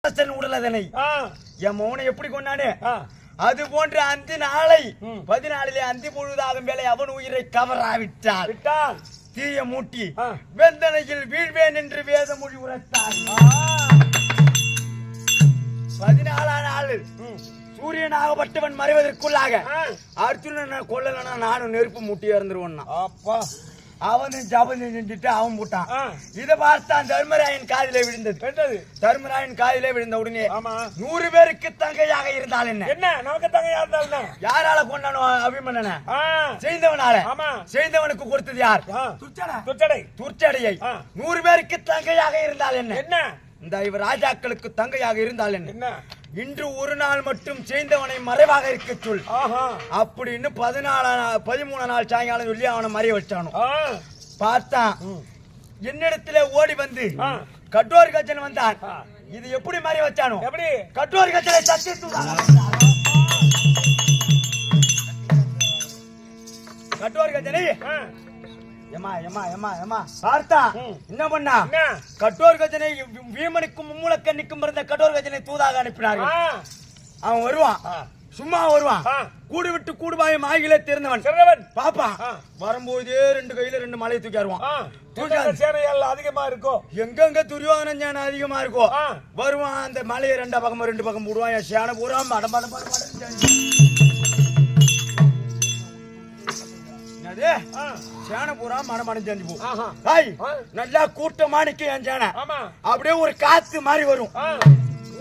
உடலதனை என் மௌனை எப்படி கொண்டானே அது போன்ற அந்த நாளை 14 அந்தி பொழுதாகும் வேலை அவன் உயிரை கவராவிட்டால் தீய மூட்டி வெந்தனையில் வீழ்வேன் என்று வேத மொழி உரைத்தார். 14 நாள் சூரியனாகப்பட்டவன் மறைவதற்குள்ளாக அர்ஜுனனை கொல்லலன்னா நானும் நெருப்பு மூட்டி இறந்துருவன். அவன் ஜபம் செஞ்சுட்டு அவன் போட்டான். இதை பார்த்தான் தர்மராயன் காதிலே விழுந்தது. தர்மராயன் காதிலே விழுந்த உடனே 100 பேருக்கு தங்கையாக இருந்தால் என்ன நமக்கு தங்கையா இருந்தால் யாரால கொண்டானோ அபிமன்னனை செய்தவனால செய்தவனுக்கு கொடுத்தது யார்? துர்ச்சடையை 100 பேருக்கு தங்கையாக இருந்தால் என்ன இந்த இவர் ராஜாக்களுக்கு தங்கையாக இருந்தால் என்ன இன்று ஒரு நாள் மட்டும் செய்தவனை மறைவாக இருக்க சொல் அப்படின்னு 13 நாள் சாயங்காலம் சொல்லி அவனை மறைய வச்சானோ. பார்த்தான் என்னிடத்துல ஓடி வந்து கட்டோர் கஜன் வந்தான். இது எப்படி மறைய வச்சானோ கட்டோர் கஜனை சத்தி கட்டோர் கஜனை பார்த்தா என்ன பண்ணா கட்டோர் கஜனை வீமனுக்கும் மும்மூலக்கண்ணிக்கும் இருந்த கட்டோர் கஜனை தூதாக அனுப்பினார்கள். அவன் வருவான், சும்மா வருவான், கூடு விட்டு கூடுபாயம் ஆகிலே தெரிந்தவன் பாப்பா வரும்போதே 2 கையில 2 மலையை தூக்கி வருவான். அதிகமா இருக்கும் எங்கெங்க துரியோதன சேனை அதிகமா இருக்கும் வருவான். அந்த மலையை 2 பக்கம் போடுவான். என் சேனை பூரா மடம் சேனை பூரா மடமடம் செஞ்சு போ. நல்லா கூட்டமா நிக்க என் சேனை அப்படியே ஒரு காத்து மாதிரி வரும்.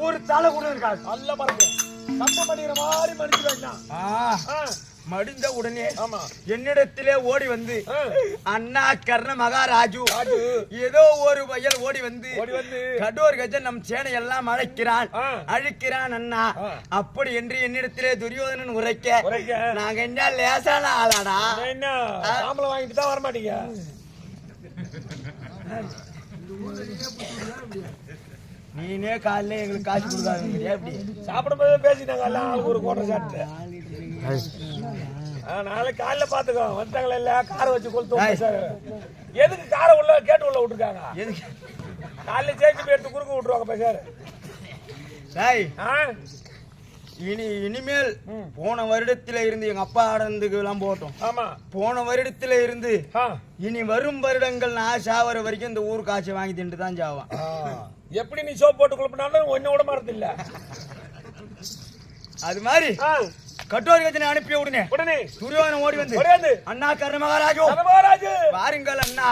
ஒரு தலை கூட இருக்காது. நல்ல மருந்து கப்ப மடிக்கிற மாதிரி மடிச்சு மடிந்த உடனே என்னிடத்திலே ஓடி வந்து அண்ணா கர்ண மகாராஜு ஏதோ ஒரு வயல் ஓடி வந்து கடோர் கஜன் நம் சேனை எல்லாம் அழிக்கிறான் அண்ணா அப்படி என்று என்னிடத்திலே துரியோதனன் உரைக்க நாங்க என்ன லேசான ஆளாடா வாங்கிட்டு தான் வரமாட்டீங்க. நீனே காலைல எங்களுக்கு காசு கொடுக்காது எப்படி சாப்பிடும் போது பேசிட்டாங்க எல்லாம் ஒரு கோட்டை சாப்பிட்டு நாளைக்கு காலைல பாத்துக்கோ வந்தாங்களா இல்ல காரை வச்சு கொளுத்து. எதுக்கு காரை உள்ள கேட்டு உள்ள விட்டுருக்காங்க? எதுக்கு காலைல சேர்த்து போய் எடுத்து குறுக்க விட்டுருவாங்க பேசாரு. இனிமேல் போன வருடத்தில இருந்து எங்க அப்பா ஆடந்துக்கு எல்லாம் போட்டோம். போன வருடத்தில இருந்து இனி வரும் வருடங்கள் நான் சாவர வரைக்கும் இந்த ஊர் காட்சி வாங்கி தின்று தான் சாவான். எப்படி நீ சோப் போட்டு குழப்பினாலும் ஒன்ன விட மாறது இல்ல. அது மாதிரி கட்டோர் கஜனை அனுப்பிய உடனே துரியோதனன் ஓடி வந்து அண்ணா கர்ண மகாராஜு வாருங்கள் அண்ணா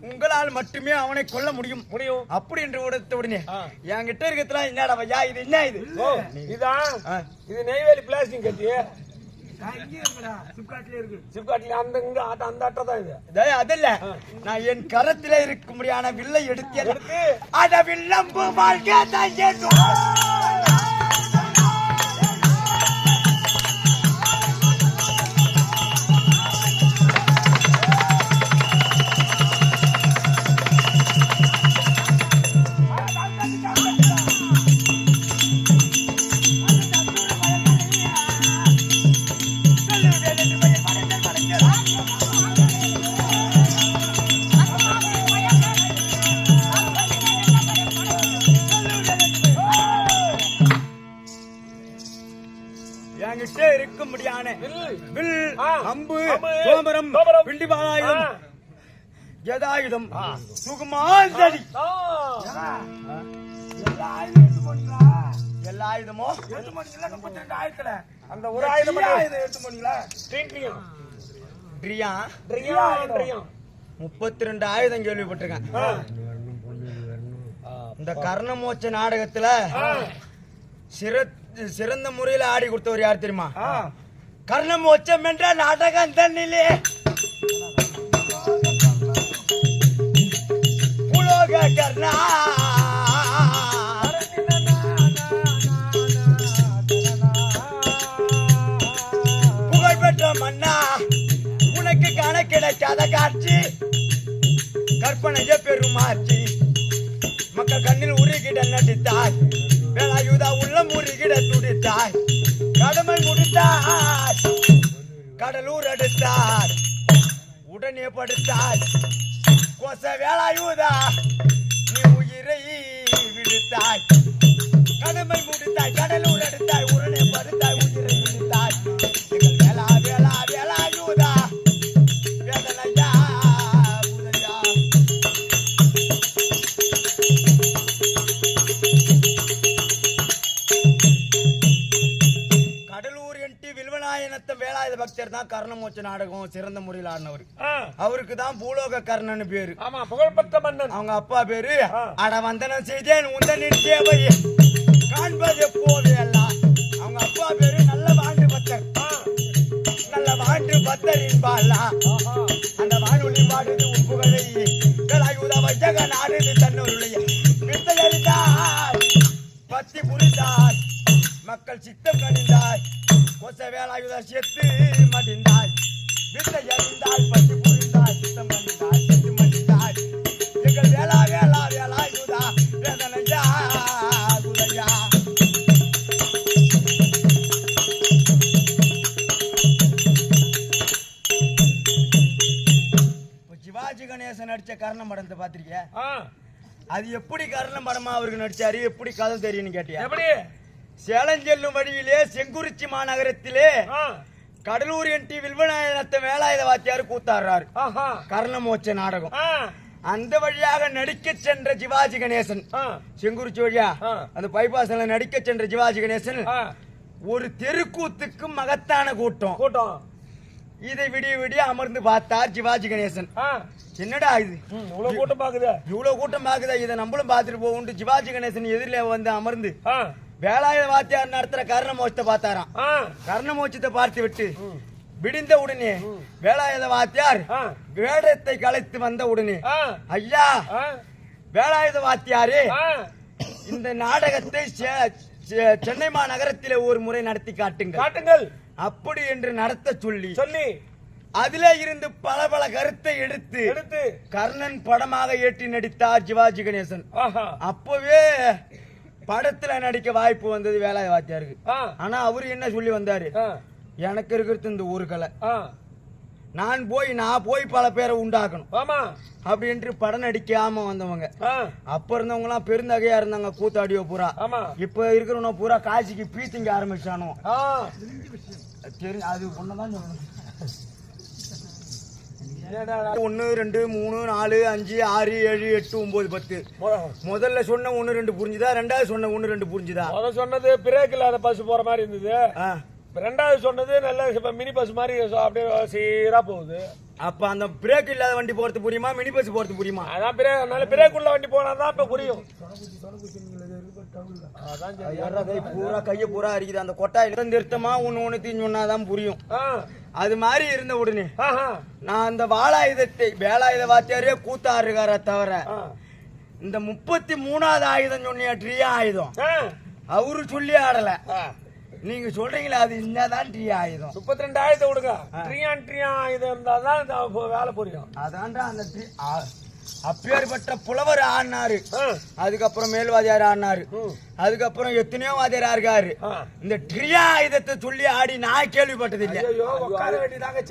உங்களால் மட்டுமே அவனை கொல்ல முடியும் அப்படி என்று உடத்த உடனே என்கிட்ட இருக்கிறதுல என்னடா ஐயா இது என்ன இது இது நெய்வேலி பிளாஸ்டிக் கட்டி அதல்ல நான் என் கரத்தில இருக்கும்படியான வில்லை எடுத்து அத வில்லம்பு வாழ்க்கை இருக்கும்படியான வில் அம்பு சோமரம் பிண்டிபாலாயுதம் கதாயுதம் சுகுமாந்தடி எல்லா ஆயுதமோ 32,000 அந்த ஒரு ஆயுதம் எடுத்து போனீங்களா? 32 ஆயுதம் கேள்விப்பட்டிருக்கேன். இந்த கர்ணமோட்ச நாடகத்துல சிறந்த முறையில ஆடி கொடுத்தவர் யார் தெரியுமா? கர்ணமோட்சம் என்ற நாடகம் தன்னிலே புலோக கர்ணா புகழ்பெற்ற மன்னா உனக்கு காண கிடைக்காத காட்சி கற்பனைய பெருமாச்சி மக்கள் கண்ணில் உருகிட நடித்தாய் வேலாயுதா உள்ள முருகிட துடித்தாய் கடமை முடித்தாய் கடலூர் அடுத்தார் உடனே படுத்தாய் கோச வேலாயுதா நீ உயிரை விடுத்தாய் பக்தர் தான் கர்ணமோட்ச நாடகம் சிறந்த முறையில் ஆடினவர். அவருக்கு தான் பூலோக கர்ணன் பேரு. ஆமா, புகழ்பெற்ற மன்னன். அவங்க அப்பா பேரு அட வந்தனம் செய்தேன் உந்தனின் சேவையை காண்பது எப்போது எல்லாம். அவங்க அப்பா பேரு நல்ல வாண்டு பக்தர். நல்ல வாண்டு பக்தரின் பாலா அந்த வானொலி பாடுது உப்புகளை வைஜக நாடுது தன்னுடைய வித்தையறிந்தார் பத்தி புரிந்தார் மக்கள் சித்தம் கணிந்தாய் கொச வேலாயுத செத்து மடிந்தாய் வித்தை அறிந்தாய் பத்தி புரிந்தாய் சித்தம் கணிந்தாய் செத்து மடிந்தாய் எங்கள் வேலா வேலா வேலாயுதா வேதனையா குதையா. சிவாஜி கணேசன் நடிச்ச கர்ணம் படத்தை பாத்திருக்கிய? அது எப்படி கர்ணம் படமா அவருக்கு நடிச்சாரு, எப்படி கதை தெரியும்னு கேட்டியா? எப்படி? சேலம் செல்லும் வழியிலே செங்குறிச்சி மாநகரத்திலே கடலூர் என்டி வில்வநாயகத்தை வேலாயுத வாத்தியார் கூத்தாடுறாரு கர்ணமோட்ச நாடகம். அந்த வழியாக நடிக்க சென்ற சிவாஜி கணேசன், செங்குறிச்சி வழியா அந்த பைபாஸ்ல நடிக்க சென்ற சிவாஜி கணேசன் ஒரு தெருக்கூத்துக்கு மகத்தான கூட்டம். இதை விடிய விடிய அமர்ந்து பார்த்தார் சிவாஜி கணேசன். என்னடா இது இவ்வளவு கூட்டம் பாக்குதா, இதை நம்மளும் பார்த்துட்டு போகும். சிவாஜி கணேசன் எதிரில வந்து அமர்ந்து வேலாயுத வாத்தியார் நடத்துற கர்ணமோட்சத்தை பார்த்தாராம். கர்ணமோட்சத்தை பார்த்து விட்டு விடிந்த உடனே வேலாயுத வாத்தியார் வேடத்தை கலைத்து வந்த உடனே, ஐயா வேலாயுத வாத்தியாரே, இந்த நாடகத்தை சென்னை மாநகரத்திலே ஒரு முறை நடத்தி காட்டுங்கள் அப்படி என்று நடத்த சொல்லி அதிலே இருந்து பல பல கருத்தை எடுத்து கர்ணன் படமாக ஏற்றி நடித்தார் சிவாஜி கணேசன். அப்பவே படத்துல நடிக்க வாய்ப்பு வந்தது வேலாயுத வாத்தியாருக்கு. ஆனா அவரு என்ன சொல்லி வந்தாரு, எனக்கு இருக்கிறது இந்த ஒரு கலை, நான் போய் பல பேரை உண்டாக்கணும் அப்படின்ட்டு படம் நடிக்காம வந்தவங்க. அப்ப இருந்தவங்க எல்லாம் பெருந்தகையா இருந்தாங்க, கூத்தாடியோ பூரா. இப்ப இருக்கிறவன பூரா காசிக்கு பீத்திங்க ஆரம்பிச்சானோ தெரியும். அது ஒண்ணுதான் சொல்லணும். 1 2 3 4 5 6 7 8 9 10 முதல்ல சொன்ன 1 2 புரிஞ்சுதா, ரெண்டாவது சொன்ன 1 2 புரிஞ்சுதா? சொன்னது பிரேக் இல்லாத பஸ் போற மாதிரி இருந்தது, ரெண்டாவது சொன்னது நல்ல மினி பஸ் மாதிரி அப்படியே சீரா போகுது. அப்ப அந்த பிரேக் இல்லாத வண்டி போறது புரியுமா, மினி பஸ் போறது புரியுமா? அதான் பிரேக் உள்ள வண்டி போனாதான் இப்ப புரியும். பூரா கைய பூரா அரிக்குது அந்த கொட்டாயில நிறுத்தமா ஒண்ணு சொன்னாதான் புரியும். அது மாதிரி இருந்த உடனே நான் அந்த வேலாயுத வாத்தியாரே கூத்தாருக்கார தவிர இந்த 33வது ஆயுதம் சொன்னிய ட்ரியா ஆயுதம் அவரு சொல்லி ஆடல. நீங்க சொல்றீங்களா அது என்னதான் ட்ரியா ஆயுதம்? 32 ஆயுதம் விடுங்க, ட்ரியா ஆயுதம் இருந்தாதான் வேலை புரியும். அதான்டா அந்த அப்பேற்பட்ட புலவர் ஆடினாரு. அதுக்கப்புறம் மேல்வாதியார் ஆடினாரு. அதுக்கப்புறம் எத்தனையோ வாதியாரா இருக்காரு. இந்த ட்ரியா ஆயுதத்தை சொல்லி ஆடி நான் கேள்விப்பட்டது இல்ல. உட்கார வேண்டியதாங்க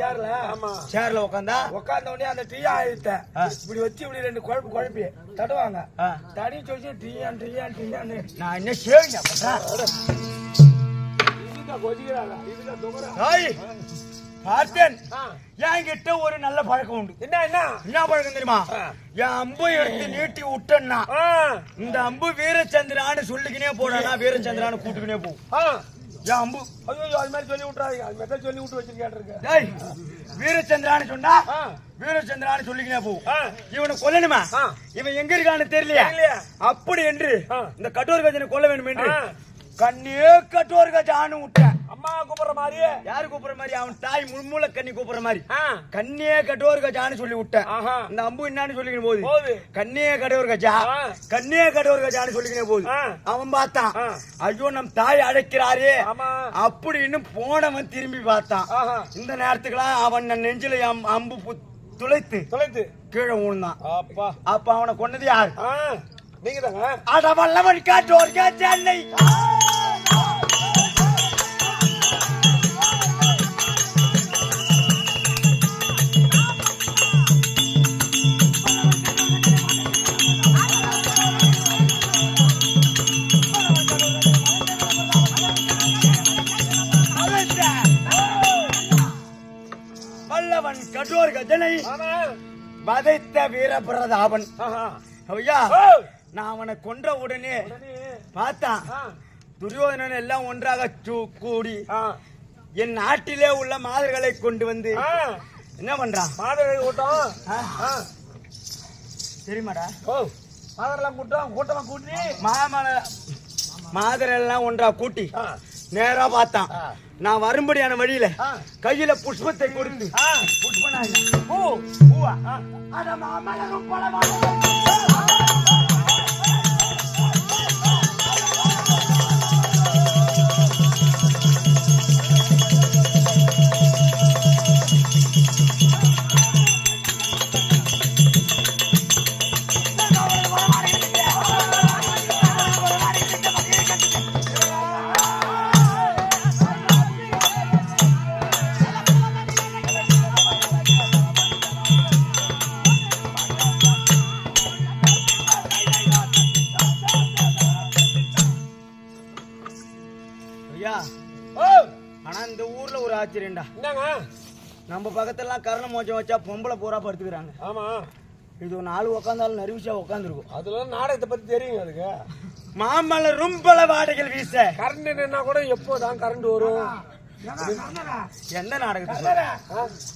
சேர்ல உட்காந்தா உட்கார்ந்த உடனே அந்த ட்ரியா ஆயுதத்தை இப்படி வச்சு இப்படி 2 குழப்பி தடுவாங்க. தடி சொல்லி ட்ரியான்னு நான் என்ன சேவிங்க பார்த்தேன். என்கிட்ட ஒரு நல்ல பழக்கம் உண்டு. என்ன பழக்கம் தெரியுமா? என் அம்பு எடுத்து நீட்டி விட்டேன்னா இந்த அம்பு வீரச்சந்திரான்னு சொல்லிக்கினே போனா வீரச்சந்திரான்னு கூட்டுக்கினே போகும். என் அம்பு அது மாதிரி சொல்லி விட்டுறாங்க, அது மாதிரி சொல்லி விட்டு வச்சிருக்கேன். வீரச்சந்திரான்னு சொன்னா வீரச்சந்திரான்னு சொல்லிக்கினே போகும். இவனை கொல்லணுமா, இவன் எங்க இருக்கான்னு தெரியலையா அப்படி என்று இந்த கடோர் கஜனை கொல்ல வேண்டும் என்று கண்ணே கடோர் கஜான்னு விட்டேன். அம்மா கூப்பிடுற மாதிரி, யாரு கூப்பிடுற மாதிரி? அவன் தாய் முள்மூல கண்ணி கூப்பிடுற மாதிரி கண்ணே கடோர் கஜான்னு சொல்லி விட்டேன். இந்த அம்பு என்னன்னு சொல்லிக்கிற போது கண்ணே கடோர் கஜா சொல்லிக்கிற போது அவன் பார்த்தான், ஐயோ நம் தாய் அழைக்கிறாரே அப்படின்னு போனவன் திரும்பி பார்த்தான். இந்த நேரத்துக்குலாம் அவன் நெஞ்சில அம்பு துளைத்து கீழே ஊழ்ந்தான். அப்ப அவனை கொன்னது யாரு? நீங்க தாங்க. அட வல்லவன் கடோர் கஜானை கடோர் கஜனை வதைத்த வீரபிரதாபன். ஐயா நான் அவனை கொன்ற உடனே பார்த்தான் துரியோதனன் எல்லாம் ஒன்றாக கூடி என் நாட்டிலே உள்ள மாதர்களை கொண்டு வந்து என்ன பண்றான்? மாதர்கள் கூட்டம் தெரியுமாடா? ஓ மாதரெல்லாம் கூட்டமா கூட்டி மாதரெல்லாம் ஒன்றா கூட்டி நேரா பார்த்தான். நான் வரும்படியான வழியில கையில புஷ்பத்தை கொடுத்து பூவா அட மாமலரும் பலவாழும் ஆனா இந்த ஊர்ல ஒரு ஆச்சரியம்டா. நம்ம பக்கத்துல கரண மோச்சம் வச்சா பொம்பளை பூரா படுத்துக்கிறாங்க. ஆமா, இது ஒரு நாலு உட்காந்தாலும் நறுவிசா உட்காந்துருக்கும். அதுல நாடகத்தை பத்தி தெரியுங்க. அதுக்கு மாமல்லரும் பல வாடைகள் வீச கரண்ட் நின்னா கூட எப்போதான் கரண்ட் வரும்? எந்த நாடகத்துல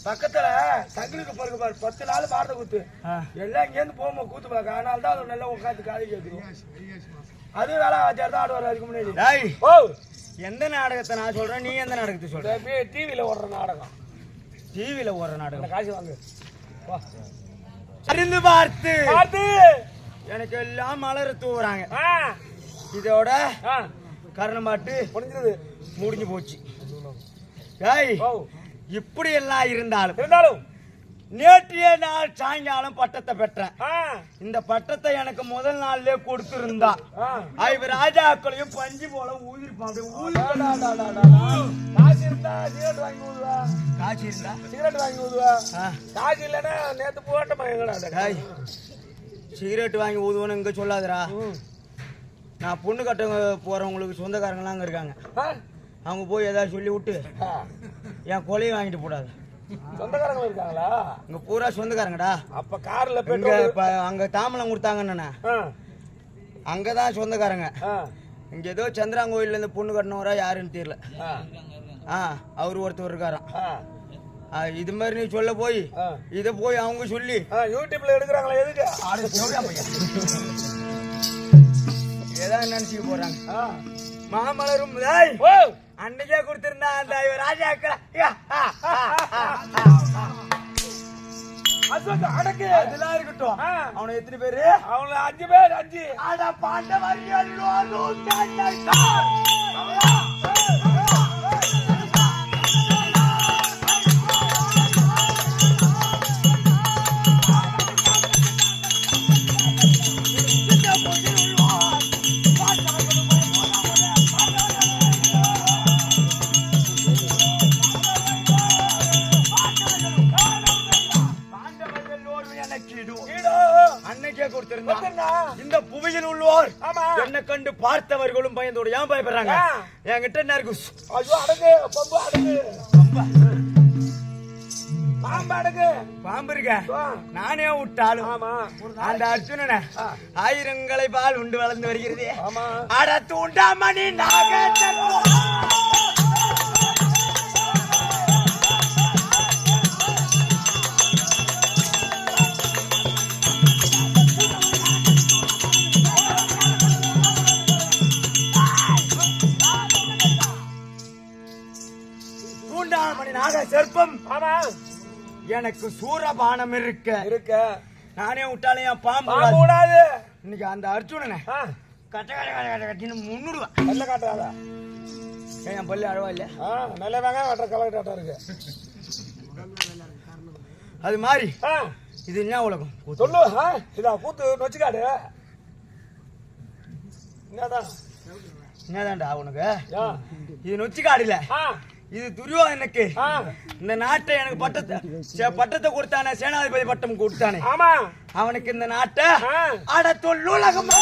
பக்கத்துல தங்களுக்கு பிறகு பாரு 10 நாள் பாரத கூத்து எல்லாம் இங்க இருந்து போகும்போது கூத்து பார்க்க. அதனால தான் அது நல்லா உட்காந்து காது கேட்கும். அது வேலை ஆச்சார் தான் ஆடுவார். அதுக்கு முன்னாடி ஓ எந்த நாடகத்தை நான் சொல்றேன், நீ எந்த நாடகத்தை சொல்ற? டிவியில ஓடுற நாடகம். டிவியில ஓடுற நாடகம். காசு வாங்க அறிந்து பார்த்து பார்த்து எனக்கு எல்லாம் மலர தூவுறாங்க. இதோட கரணமாட்டு முடிஞ்சு போச்சு. இப்படி எல்லாம் இருந்தாலும் நேற்றைய நாள் சாயங்காலம் பட்டத்தை பெற்றேன். இந்த பட்டத்தை எனக்கு முதல் நாள்லயே கொடுத்திருந்தா இவர் ராஜாக்களையும் பஞ்சு போல ஊதிருப்பான். காசு இருந்தா சிகரெட் வாங்கி ஊதுவா. காசு இருந்தா சிகரெட் வாங்கி ஊதுவா. காசு இல்லைன்னா நேத்து போட்டமா எங்கடா சிகரெட் வாங்கி ஊதுவோன்னு இங்க சொல்லாதரா. நான் பொண்ணு கட்ட போறவங்களுக்கு சொந்தக்காரங்களாம் அங்க இருக்காங்க. அவங்க போய் ஏதாவது சொல்லி விட்டு என் கொலையை வாங்கிட்டு போடாது. சொந்தக்காரங்க இருக்காங்களா? இங்க பூரா சொந்தக்காரங்கடா. அப்ப கார்ல அங்க தாமலம் கொடுத்தாங்கன்னு அங்கதான் சொந்தக்காரங்க. இங்க ஏதோ சந்திராங்கோயில்ல இருந்து பொண்ணு கட்டினவரா யாருன்னு தெரியல. அவரு ஒருத்தர் இருக்காராம். இது மாதிரி நீ சொல்ல போய் இத போய் அவங்க சொல்லி யூடியூப்ல எடுக்கிறாங்களா? எதுக்கு ஏதாவது நினைச்சுக்க போறாங்க. மாமலரும் அன்னைக்கே கொடுத்திருந்தா அந்த ராஜாக்கள் அடக்கு அதெல்லாம் இருக்கட்டும். அவனை எத்தனை பேரு? அவங்கள 5 பேர். 5 ஆனா பாண்டவர்கள் அன்னைக்கே கொடுத்திருந்தா இந்த புவியில் உள்ளோர் என்ன கண்டு பார்த்தவர்களும் பயந்தோடு ஏன் பயப்படுறாங்க? என்கிட்ட என்ன இருக்கு? பாம்பு இருக்க நானே விட்டாலும் அந்த அர்ஜுனனை ஆயிரங்களை பால் உண்டு வளர்ந்து வருகிறது. அட தூண்டாமணி நாக செருப்பம். எனக்கு சூரபானம் இருக்க நானே விட்டாலே என் பாம்பு கூடாது. இன்னைக்கு அந்த அர்ஜுனனை கட்ட கட்டின்னு முன்னுடுவேன். நல்ல காட்டுறாதா? என் பள்ளி அழவா இல்ல? நல்ல வெங்காயம் கட்டுற கலர் இருக்கு. அது மாதிரி இது என்ன உலகம் சொல்லு. இதா கூத்து நொச்சிக்காடு. என்னதான்டா உனக்கு இது நொச்சிக்காடு இல்ல, இது துரியோதனுக்கு இந்த நாட்டை எனக்கு பட்டத்தை கொடுத்தானே, சேனாதிபதி பட்டம் கொடுத்தானே. அவனுக்கு இந்த நாட்டை அட தொல்லுலகம்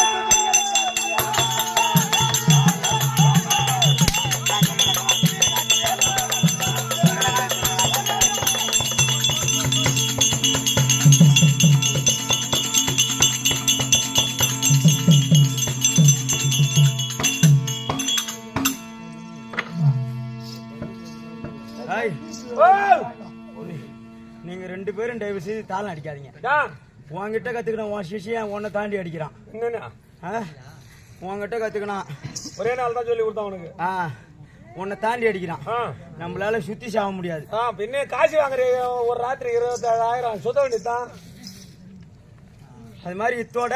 நீங்க 2 பேரும் தயவு செய்து தாளம் அடிக்காதீங்க. உன்கிட்ட கத்துக்கணும், உன் சிஷியன் உன்னை தாண்டி அடிக்கிறான். உன்கிட்ட கத்துக்கணும், ஒரே நாள் தான் சொல்லி கொடுத்தான் உனக்கு. உன்னை தாண்டி அடிக்கிறான். நம்மளால சுத்தி சாக முடியாது. பின்ன காசு வாங்குற ஒரு ராத்திரி 27,000 சொத்த வேண்டியதுதான். அது மாதிரி இத்தோட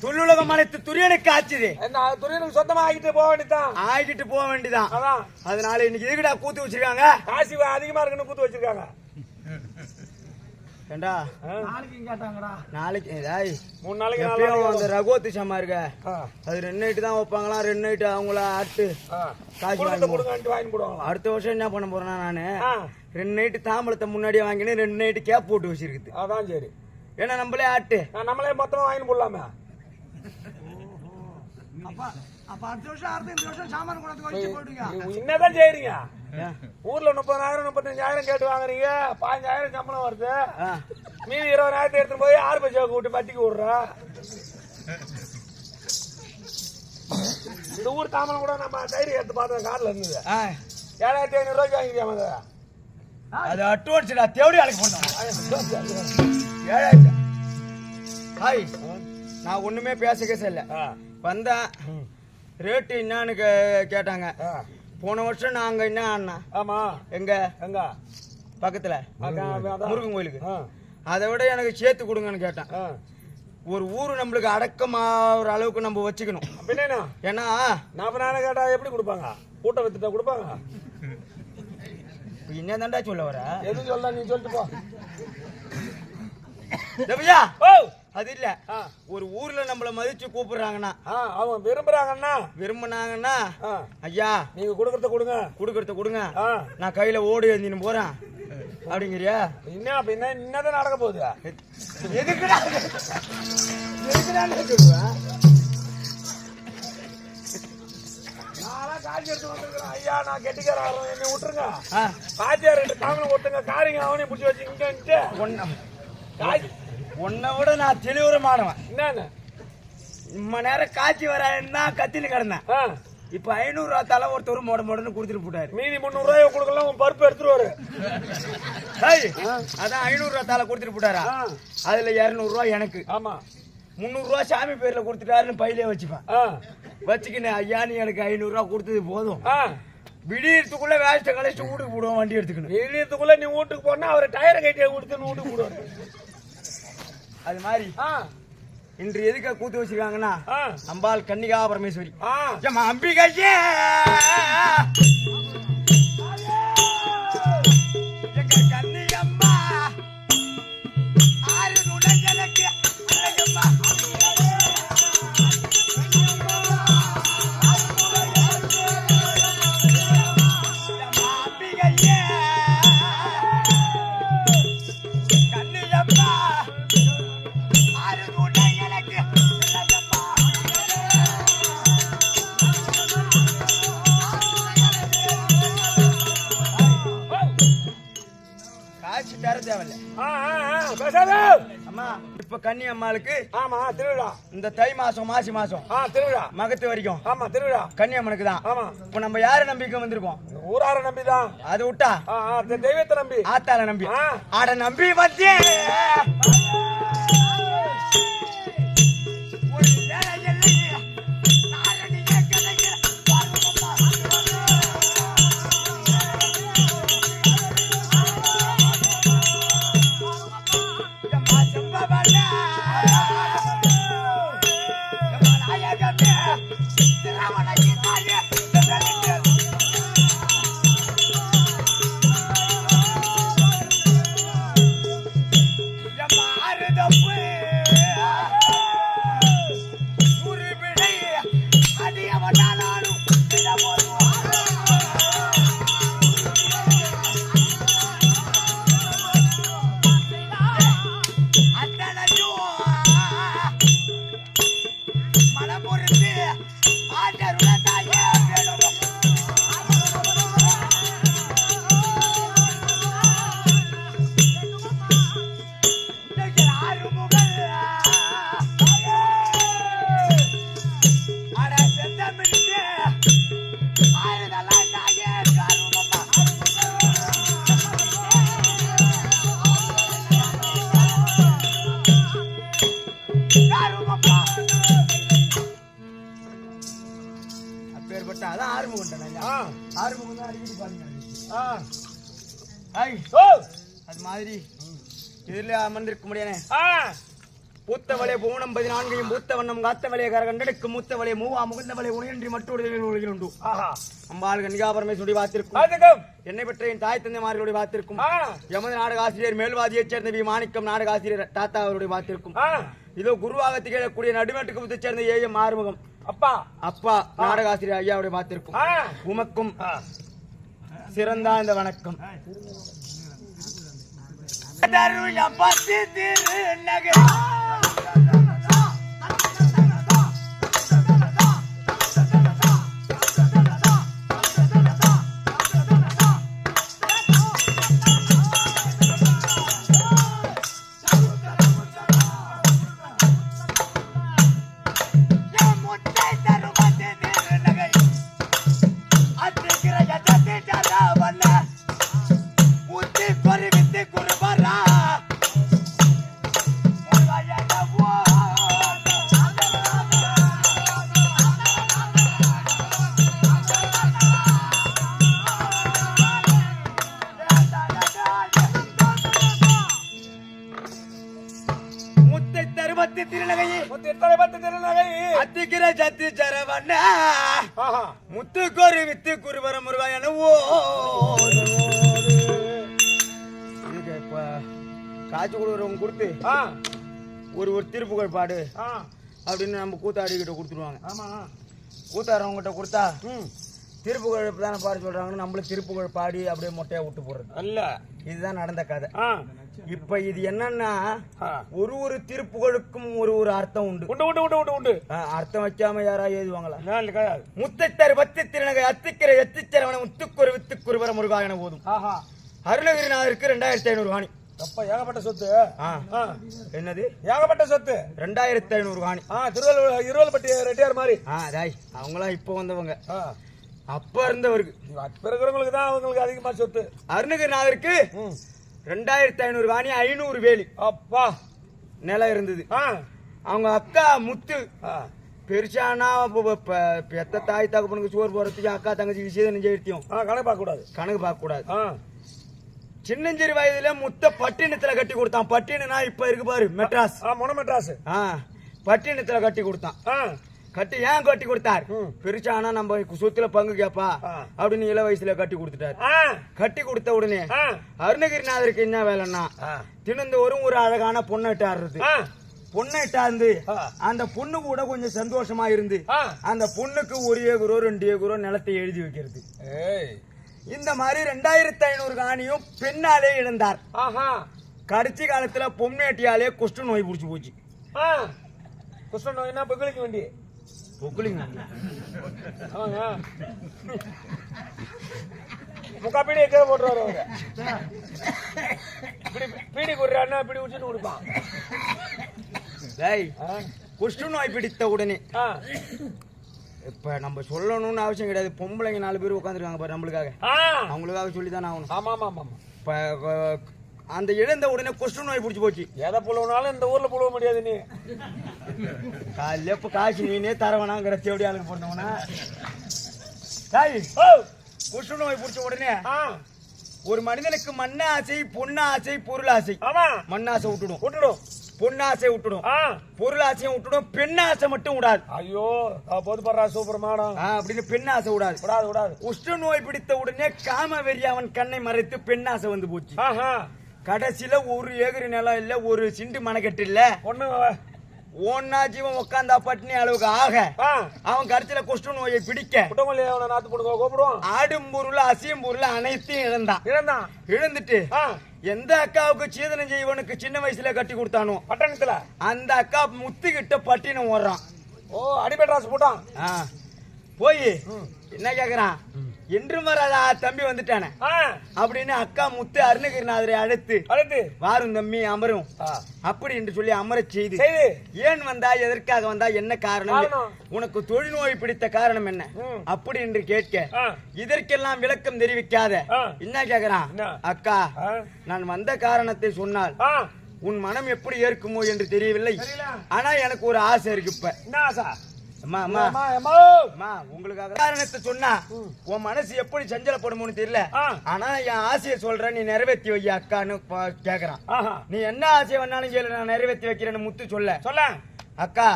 துள்ளுலகம் அனைத்து துரியனுக்கு ஆச்சுது. துரியனுக்கு சொந்தமா ஆகிட்டு போக வேண்டியதான். ஆகிட்டு போக வேண்டியதான். அதனால இன்னைக்கு எதுக்குடா கூத்து வச்சிருக்காங்க? காசு அதிகமா இருக்குன்னு கூத்து வச்சிருக்காங்க. ஏண்டா நாளைக்கு கேட்டாங்கடா. நாளைக்கு 3 நாளைக்கு அந்த ரகோத்து சம்மா இருக்க அது 2 நைட்டு தான் வைப்பாங்களாம். 2 நைட்டு அவங்கள ஆட்டு காசு வாங்கி போடுவாங்க. அடுத்த வருஷம் என்ன பண்ண போறேன்னா நானு 2 நைட்டு தாம்பளத்தை முன்னாடியே வாங்கினேன். 2 நைட்டு கேப் போட்டு வச்சிருக்குது. அதான் சரி. ஏன்னா நம்மளே ஆட்டு நம்மளே மொத்தமா வாங்கி போடலாமே. என்னதான் செய்யறீங்க? ஊர்ல 30,000 35,000 கேட்டு வாங்குறீங்க. 15,000 சம்பளம் வருது. மீதி 20,000 எடுத்து போய் 6 பைசா கூட்டி பட்டிக்கு விடுற. இந்த ஊர் தாமரம் கூட நம்ம டைரி எடுத்து பார்த்தோம். கார்ல இருந்தது 7,500 ரூபாய்க்கு வாங்கிக்கிறியாம. அது அட்டுவடிச்சுடா தேவடி அழைக்க போனோம். 7,000. ஹாய், நான் ஒண்ணுமே பேச இல்ல. வந்தேன், ரேட்டு என்னன்னு கேட்டாங்க. போன வருஷம் நாங்க என்ன ஆனா? ஆமா, எங்க பக்கத்துல முருகன் கோயிலுக்கு. அதை விட எனக்கு சேர்த்து கொடுங்கன்னு கேட்டேன். ஒரு ஊரு நம்மளுக்கு அடக்கமாகிற அளவுக்கு நம்ம வச்சுக்கணும். ஏன்னா 40,000 கேட்டா எப்படி கொடுப்பாங்க? கூட்டம் வித்துட்டா கொடுப்பாங்க. என்ன தாண்டா சொல்ல வர? எதுவும் சொல்ல, நீ சொல்லிட்டு போ. அது இல்ல, ஒரு ஊர்ல நம்மள மதிச்சு கூப்பிடுறாங்கன்னா, அவங்க விரும்புனாங்கன்னா ஐயா நீங்க கொடுக்கறத கொடுங்க, நான் கையில ஓடி எழுந்தின்னு போறேன் அப்படிங்கிறியா? என்னதான் நடக்க போகுது? எதுக்குடா சொல்லுவேன்? காட்சி எடுத்து வந்துருக்கேன். ஐயா நான் கெட்டிக்காரன், என்னை விட்டுருங்க. காட்சியா 2 காமனை ஒருத்தங்க காரிங்க அவனையும் பிடிச்சி வச்சுக்கிட்டு உன்னை விட நான் தெளிவுரமானவன். என்னன்னு இம்ம நேரம் காட்சி வரான்னா கத்தின்னு கிடந்தேன். இப்ப 500 ரூபா தலை ஒருத்தர் மொடன்னு கொடுத்துட்டு போட்டாரு. மீதி 300 ரூபாய் கொடுக்கலாம். உன் பருப்பு எடுத்துருவாரு. அதான் 500 ரூபா தலை கொடுத்துட்டு போட்டாரா? அதுல 200 ரூபாய் எனக்கு. ஆமா, 300 ரூபாய் சாமி பேர்ல கொடுத்துட்டாருன்னு பையிலே வச்சுப்பேன். வச்சுக்கினேன். ஐயா நீ எனக்கு 500 ரூபாய் கொடுத்தது போதும், விடியறதுக்குள்ள வேஸ்ட கழிச்சு வீட்டுக்கு போடுவோம். வண்டி எடுத்துக்கணும். விடியறதுக்குள்ள நீ வீட்டுக்கு போனா அவரை டயரை கட்டிய கொடுத்து வீட்டுக்கு போடுவாரு. அது மாதிரி இன்று எதுக்க கூத்து வச்சிருக்காங்கன்னா, அம்பாள் கன்னிகா பரமேஸ்வரி அம்பிகையே எங்க கன்னிகம்மா ஆறு நுழைஞ்சலுக்கு அழகம்மா அம்பிகையே கன்னிகம்மா ஆறு நுழைஞ்சலுக்கு காட்சி தர தேவையில்ல. அம்மா இப்ப கன்னி அம்மாளுக்கு திருவிழா இந்த தை மாசம் மாசி மாசம் திருவிழா மகத்து வரைக்கும். ஆமா, திருவிழா கன்னி அம்மனுக்கு தான். இப்ப நம்ம யார நம்பிக்கை வந்திருக்கோம்? ஊரார நம்பிதான். அது விட்டா தெய்வத்தை நம்பி, ஆத்தால நம்பி, ஆட நம்பி வந்து அப்பேற்பட்ட அதான் ஆறுமுகம் ஆறுமுகம் தான் அடிக்கடி பாருங்க. அது மாதிரி இதுல அமர்ந்திருக்க முடியானே. பூத்தவளே பூனம் 14 பூத்த வண்ணம் காத்தவளே கரகண்டெடுக்கு மூத்தவளே மூவா முகுந்தவளே உணன்றி மற்றொரு உண்டு. அம்பாள் கன்னிகாபரமேஸ்வரி பார்த்திருக்கும். என்னை பெற்ற என் தாய் தந்தைமார்களுடைய பார்த்திருக்கும். எமது நாடக ஆசிரியர் மேல்வாதியைச் சேர்ந்த வி மாணிக்கம் நாடக ஆசிரியர் தாத்தா அவருடைய பார்த்திருக்கும். இதோ குருவாக திகழக்கூடிய நடுமேட்டுக்கு புத்து சேர்ந்த ஏஎம் ஆறுமுகம் அப்பா நாடக ஆசிரியர் ஐயாவுடைய பார்த்திருக்கும். உமக்கும் சிறந்த இந்த வணக்கம். முத்துக்கொரு வித்து குருவர முருகாயன காய்ச்சி கொடுக்குறவங்க கொடுத்து ஒரு திருப்புகழ் பாடு அப்படின்னு நம்ம கூத்தாடிக்கிட்ட கொடுத்துருவாங்க. கூத்தாடுறவங்க கிட்ட கொடுத்தா திருப்புகழ் தானே பாடு சொல்றாங்கன்னு நம்மளும் திருப்புகழ் பாடி அப்படியே மொட்டையா விட்டு போடுறது அல்ல. இதுதான் நடந்த கதை. இப்ப இது என்னன்னா ஒரு திருப்புகழுக்கும் ஒரு அர்த்தம் உண்டு. அர்த்தம் வைக்காம யாரா எழுதுவாங்களா? முத்தத்தரு பத்தி திருநகை அத்திக்கிற எத்திச்சரவன முத்துக்குரு வித்துக்குரு வர முருகாயன போதும். அருணகிரிநாதருக்கு 2500 காணி. ஏகப்பட்ட சொத்து. என்னது ஏகப்பட்ட சொத்து? 2500 காணி. இருவல்பட்டி ரெட்டியார் மாதிரி. அவங்களாம் இப்ப வந்தவங்க. அப்ப இருந்தவருக்கு அப்ப இருக்கிறவங்களுக்கு தான் அவங்களுக்கு அதிகமா சொத்து. அருணகிரிநாதருக்கு 2500 காணி 500 வேலி அப்பா நிலம் இருந்தது. அவங்க அக்கா முத்து பெருசானா பெத்த தாய் தகப்பனுக்கு சோறு போறதுக்கு அக்கா தங்கச்சி விஷயம் ஜெயித்தியும் கணக்கு பார்க்க கூடாது. சின்னஞ்சிறு வயதுல முத்த பட்டினத்துல கட்டி கொடுத்தான். பட்டினா இப்ப இருக்கு பாரு மெட்ராஸ் மெட்ராஸ் பட்டினத்துல கட்டி கொடுத்தான். கட்டி ஏன் கட்டி கொடுத்தார்? பெருசானா நம்ம சொத்துல பங்கு கேப்பா அப்படின்னு இள வயசுல கட்டி கொடுத்துட்டாரு. கட்டி கொடுத்த உடனே அருணகிரிநாதருக்கு என்ன வேலைன்னா தினந்தோறும் ஒரு அழகான பொண்ணை இட்டாடுறது. பொண்ணை இட்டாந்து அந்த பொண்ணு கூட கொஞ்சம் சந்தோஷமா இருந்து அந்த பொண்ணுக்கு 1 ஏக்கரோ 2 ஏக்கரோ நிலத்தை எழுதி வைக்கிறது. இந்த மாதிரி 2500 காணியும் பெண்ணாலே இழந்தார். கடைசி காலத்துல பொம்னேட்டியாலே குஷ்ட நோய் பிடிச்சு போச்சு. குஷ்ட நோய்னா பொங்கலுக்கு வேண்டிய முக்கா பீடி கீழே போட்டுருவாரு அவங்க. பீடி கொடுறாருன்னா பீடி குடிச்சுட்டு கொடுப்பான். குஷ்ட நோய் பிடித்த உடனே இப்ப நம்ம சொல்லணும்னு அவசியம் கிடையாது. பொம்பளைங்க 4 பேர் உட்காந்துருக்காங்க பாரு நம்மளுக்காக. அவங்களுக்காக சொல்லிதானே ஆகணும். ஆமா. இப்ப அந்த இழந்த உடனே குஷ்ட நோய் பிடிச்சு போச்சு. எதை புழுவினாலும் இந்த ஊர்ல புழுவ முடியாது. நீ காலையில இப்ப காசு நீனே தரவனாங்கிற தேவடி ஆளுக்கு பண்ணவனா குஷ்ட நோய் பிடிச்ச உடனே ஒரு மனிதனுக்கு மண்ண ஆசை பொண்ணு ஆசை பொருள் ஆசை. மண்ணாசை விட்டுடும் பொன்னாசை விட்டுடும் பொருள் ஆசையும் விட்டுடும் பெண்ணாசை மட்டும் விடாது. ஐயோ போதுப்படுறா சூப்பர் மாடம் அப்படின்னு பெண்ணாசை விடாது. குஷ்ட நோய் பிடித்த உடனே காம வெறி அவன் கண்ணை மறைத்து பெண்ணாசை வந்து போச்சு. கடைசியில 1 ஏக்கர் நிலம் இல்ல, ஒரு சிண்டு மனக்கட்டு இல்ல, ஒண்ணு ஒன்னா ஜீவன் உட்காந்தா பட்டினி அளவுக்கு ஆக அவன் கடைசியில குஷ்ட நோயை பிடிக்க ஆடும் பொருள் அசியும் பொருள் அனைத்தையும் இழந்துட்டு எந்த அக்காவுக்கு சீதனம் செய்வனுக்கு சின்ன வயசுல கட்டி கொடுத்தானோ பட்டணத்துல அந்த அக்கா முத்துக்கிட்ட பட்டினம் ஓடுறான். அடிபட்டாசு போட்டான். போய் என்ன கேக்குறான்? என்றும் வராதா தம்பி வந்துட்டானே அப்படின்னு அக்கா முத்து அருணகிரிநாதரை அழைத்து வாரும் தம்பி அமரும் அப்படி என்று சொல்லி அமர செய்து ஏன் வந்தா எதற்காக வந்தா என்ன காரணம் உனக்கு தொழுநோய் பிடித்த காரணம் என்ன அப்படி என்று கேட்க இதற்கெல்லாம் விளக்கம் தெரிவிக்காத என்ன கேக்குறான்? அக்கா நான் வந்த காரணத்தை சொன்னால் உன் மனம் எப்படி ஏற்குமோ என்று தெரியவில்லை. ஆனா எனக்கு ஒரு ஆசை இருக்கு. இப்ப என்ன ஆசை? உங்களுக்கு காரணத்தை சொன்னா உன் மனசு எப்படி சஞ்சலப்படுமோன்னு தெரியல. ஆனா என் ஆசையை சொல்றேன், நீ நிறைவேற்றி வை அக்கான்னு கேக்குறான். நீ என்ன ஆசையை வேணாலும் கேளு, நான் நிறைவேற்றி வைக்கிறேன்னு முத்து சொல்ல. அக்கா,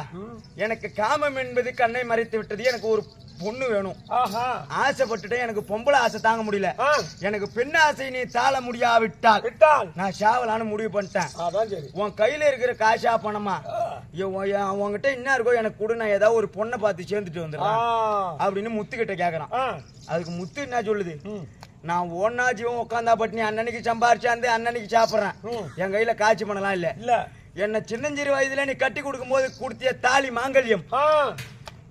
எனக்கு காமம் என்பது கண்ணை மறைத்து விட்டது. எனக்கு ஒரு பொண்ணு வேணும். ஆசைப்பட்டுட்டேன். எனக்கு பொம்பளை ஆசை தாங்க முடியல. எனக்கு பெண் ஆசை நீ தாழ முடியாவிட்டால் நான் சாவலான்னு முடிவு பண்ணிட்டேன். உன் கையில இருக்கிற காசா பணமா உன்கிட்ட என்ன இருக்கோ எனக்கு கூட, நான் ஏதாவது ஒரு பொண்ணை பார்த்து சேர்ந்துட்டு வந்துடுறேன் அப்படின்னு முத்துக்கிட்ட கேக்குறான். அதுக்கு முத்து என்ன சொல்லுது, நான் ஒன்னா ஜீவன் உட்காந்தா பட்டினி அண்ணனுக்கு சம்பாரிச்சாந்து அண்ணனுக்கு சாப்பிடுறேன். என் கையில காட்சி பண்ணலாம் இல்ல. என்ன சின்னஞ்சிறு வயதுல நீ கட்டி கொடுக்கும் போது கொடுத்திய தாலி மாங்கல்யம்,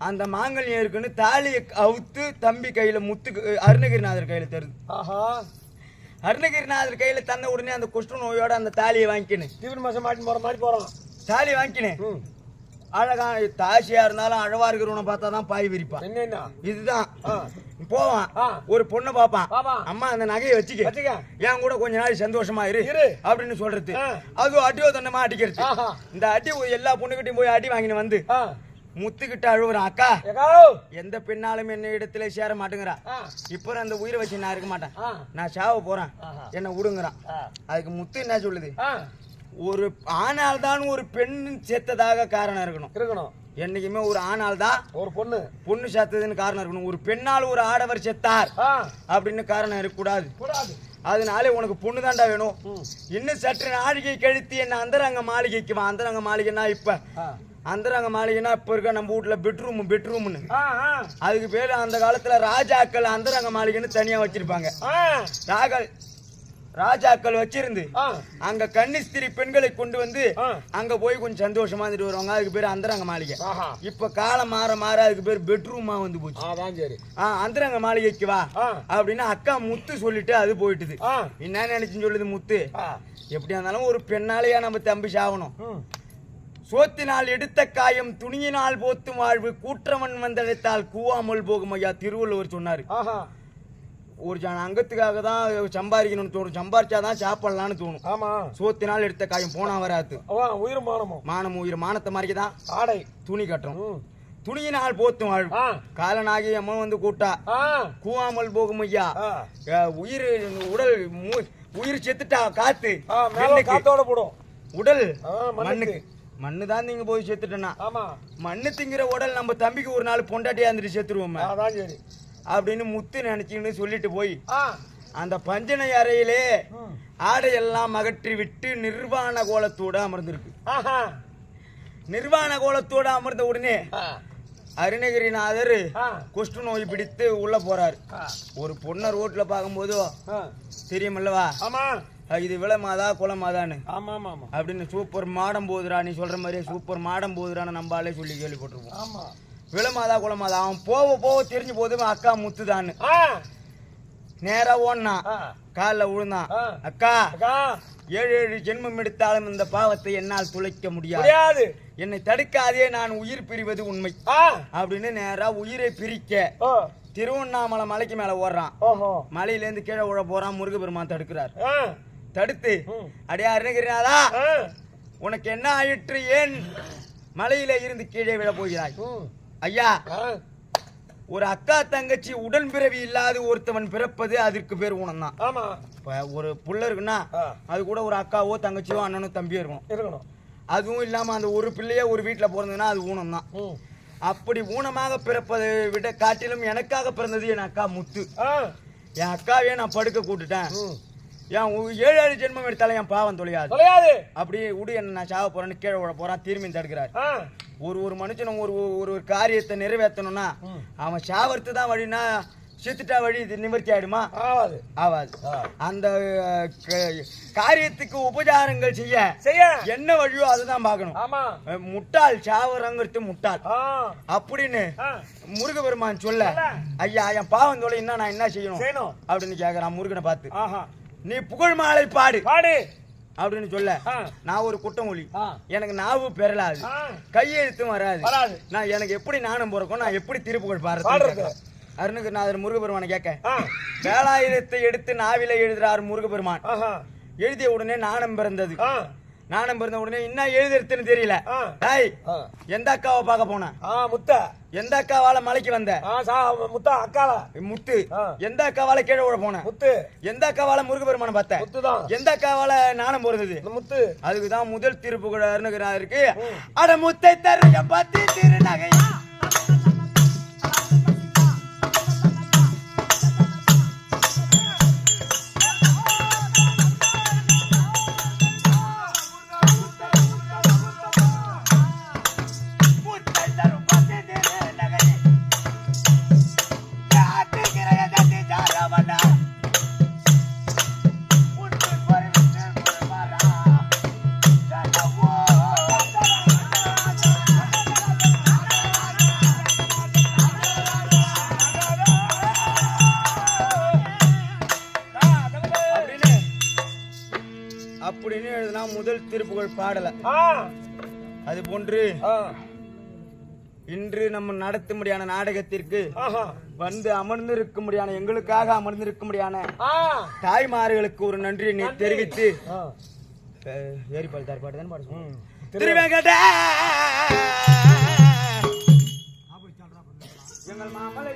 அந்த மாங்கல்யம் இருக்குன்னு தாலியை அவுத்து தம்பி கையில முத்துக்கு அருணகிரிநாதர் கையில தருது. அருணகிரிநாதர் கையில தந்த உடனே அந்த குஷ்ட நோயோட அந்த தாலியை வாங்கிக்கினு தீவிர மாசம் மாட்டி போற மாதிரி போறோம். தாலி வாங்கிக்கினேன். அழகா தாசியா இருந்தாலும் அழவா இருக்கிறவனை பார்த்தாதான் பாய் விரிப்பான். இதுதான் போவான். ஒரு பொண்ணை பாப்பான், அம்மா அந்த நகையை வச்சுக்க, என் கூட கொஞ்ச நாள் சந்தோஷமா இரு அப்படின்னு சொல்றது. அது அடியோ தண்டமா அடிக்கிறது. இந்த அடி எல்லா பொண்ணுகிட்டையும் போய் அடி வாங்கினு வந்து முத்துக்கிட்ட அழுவுறான். அக்கா, எந்த பெண்ணாலும் என்ன இடத்துல சேர மாட்டேங்கிறா. இப்ப அந்த உயிரை வச்சு நான் இருக்க மாட்டேன், நான் சாவ போறேன், என்ன விடுங்கிறான். அதுக்கு முத்து என்ன சொல்லுது, ஒரு ஆணால் தான் ஒரு பெண் சேர்த்ததாக காரணம் இருக்கணும். என்னைக்குமே ஒரு ஆணால் தான் ஒரு பொண்ணு சேர்த்ததுன்னு காரணம் இருக்கணும். ஒரு பெண்ணால் ஒரு ஆடவர் செத்தார் அப்படின்னு காரணம் இருக்கக்கூடாது. அதனால உனக்கு பொண்ணு தாண்டா வேணும். இன்னும் சற்று நாழிகை கழித்து என்ன அந்தரங்க மாளிகைக்கு வா. அந்தரங்க மாளிகைன்னா இப்ப அந்தரங்க மாளிகைன்னா இப்ப இருக்க நம்ம வீட்டுல பெட்ரூம்னு அதுக்கு பேரு அந்த காலத்துல ராஜாக்கள் அந்தரங்க மாளிகைன்னு தனியா வச்சிருப்பாங்க. ராஜாக்கள் வச்சிருந்து அங்க கன்னிஸ்திரி பெண்களை கொண்டு வந்து அங்க போய் கொஞ்சம் சந்தோஷமா இருந்துட்டு வருவாங்க. அதுக்கு பேரு அந்தரங்க மாளிகை. இப்ப காலம் மாற அதுக்கு பேரு பெட்ரூமா வந்து போச்சு. அந்தரங்க மாளிகைக்கு வா அப்படின்னு அக்கா முத்து சொல்லிட்டு அது போயிட்டுது. என்ன நினைச்சுன்னு சொல்லுது முத்து, எப்படியா இருந்தாலும் ஒரு பெண்ணாலேயா நம்ம தம்பி சாகணும். சோத்தினால் எடுத்த காயம் துணியினால் போத்தும் வாழ்வு கூற்றவன் வந்தடைத்தால் கூவாமல் போகும் ஐயா திருவள்ளுவர் சொன்னாரு. ஒரு அங்கத்துக்காக தான் சம்பாதிக்கணும்னு தோணும், சம்பாரிச்சாதான் சாப்பிடலாம்னு தோணும். ஆமா, சோத்தினால் எடுத்த காயம் போனா வராது. உயிர் மானமும் உயிர் மானத்தை மாதிரிதான் ஆடை துணி கட்டணும். துணியினால் போத்தும் வாழ்வு காலனாகி அம்மன் வந்து கூட்டா கூவாமல் போகும் ஐயா. உயிர் உடல் உயிர் செத்துட்டா காத்து காத்தோட போடும். உடல் மண்ணுக்கு மண்ணு தான் நீங்க போய் செத்துட்டேன்னா மண்ணு திங்கிற உடல் நம்ம தம்பிக்கு ஒரு நாள் பொண்டாட்டியா இருந்துட்டு செத்துருவோம் அப்படின்னு முத்து நினைச்சுன்னு சொல்லிட்டு போய் அந்த பஞ்சனை அறையிலே ஆடையெல்லாம் அகற்றி விட்டு நிர்வாண கோலத்தோட அமர்ந்திருக்கு. நிர்வாண கோலத்தோட அமர்ந்த உடனே அருணகிரிநாதர் குஷ்ட நோய் பிடித்து உள்ள போறாரு. ஒரு பொண்ணை ரோட்ல பார்க்கும்போது தெரியுமல்லவா, இது விளமாதா குளமாதான்னு அப்படின்னு சூப்பர் மாடம் போதுரா, நீ சொல்ற மாதிரியே சூப்பர் மாடம் போதுரான்னு நம்பாலே சொல்லி கேள்விப்பட்டிருப்போம். விளமாதா குளமாதா அவன் போக தெரிஞ்சு போது அக்கா முத்துதான்னு நேரா ஓடனா காலில் விழுந்தான். அக்கா, 7 ஜென்மம் எடுத்தாலும் இந்த பாவத்தை என்னால் துளைக்க முடியாது, என்னை தடுக்காதே, நான் உயிர் பிரிவது உண்மை அப்படின்னு நேரா உயிரை பிரிக்க திருவண்ணாமலை மலைக்கு மேல ஓடுறான். மலையில இருந்து கீழே விழ போறான். முருகபெருமான் தடுக்கிறார். தடுத்து அடியா அருணகிரிநாதா, உனக்கு என்ன ஆயிற்று, ஏன் மலையில இருந்து கீழே விழ போகிறாய்? ஐயா, ஒரு அக்கா தங்கச்சி உடன் பிறவி இல்லாத ஒருத்தவன் பிறப்பது அதற்கு பேர் ஊனம் தான். ஒரு புள்ள இருக்குன்னா அது கூட ஒரு அக்காவோ தங்கச்சியோ அண்ணனோ தம்பியோ இருக்கணும். அதுவும் இல்லாம அந்த ஒரு பிள்ளைய ஒரு வீட்டுல பிறந்ததுன்னா அது ஊனம் தான். அப்படி ஊனமாக பிறப்பதை விட காட்டிலும் எனக்காக பிறந்தது என் அக்கா முத்து. என் அக்காவே நான் படுக்க கூட்டுட்டேன். என் 7 ஜென்மம் எடுத்தாலும் என் பாவம் தொலையாது. அப்படியே விடு, என்ன நான் சாவ போறேன்னு கீழே விட போறான். திரும்பி தடுக்கிறார். ஒரு மனுஷனும் ஒரு காரியத்தை நிறைவேற்றணும்னா அவன் சாவர்த்து தான் வழினா செத்துட்டா வழி நிவர்த்தி ஆயிடுமா? ஆவாது. அந்த காரியத்துக்கு உபச்சாரங்கள் செய்ய என்ன வழியோ அதுதான் பார்க்கணும். முட்டாள் சாவரங்கிறது முட்டாள் அப்படின்னு முருகபெருமான் சொல்ல, ஐயா என் பாவம் தொலைன்னா நான் என்ன செய்யணும் அப்படின்னு கேக்குறான் முருகனை பார்த்து. நீ புகழ் மாலை பாடு அப்படின்னு சொல்ல, நான் ஒரு குட்டமொழி, எனக்கு நாவு பெறலாது, கையெழுத்தும் வராது, நான் எனக்கு எப்படி நானும் பிறக்கும், நான் எப்படி திருப்புகழ் பாடுறது? அருணகிரிநாதர் முருகபெருமானை கேட்க, வேலாயுதத்தை எடுத்து நாவில எழுதுறாரு முருகபெருமான். எழுதிய உடனே நாணம் பிறந்தது. நானும் பிறந்த உடனே என்ன எழுதுறதுன்னு தெரியல. டேய் எந்த அக்காவை பார்க்க போன? முத்த. எந்த அக்காவால மலைக்கு வந்த? முத்தா அக்கால. முத்து. எந்த அக்காவால கீழே விழ போன? முத்து. எந்த அக்காவால முருகபெருமான பார்த்த? முத்துதான். எந்த அக்காவால நாணம் போறது? முத்து. அதுக்குதான் முதல் திருப்புகழ் அருணகிரா இருக்கு. அட முத்தை தருக பத்தி திருநகை அப்படின்னு எழுதுனா முதல் திருப்புகழ் பாடல. அது போன்று இன்று நம்ம நடத்த முடியான நாடகத்திற்கு வந்து அமர்ந்திருக்க முடியான எங்களுக்காக அமர்ந்திருக்க முடியான தாய்மார்களுக்கு ஒரு நன்றியை தெரிவித்து ஏரிப்பால் தார்பாட்டு தான் பாடு திருவேங்கட எங்கள் மாமலை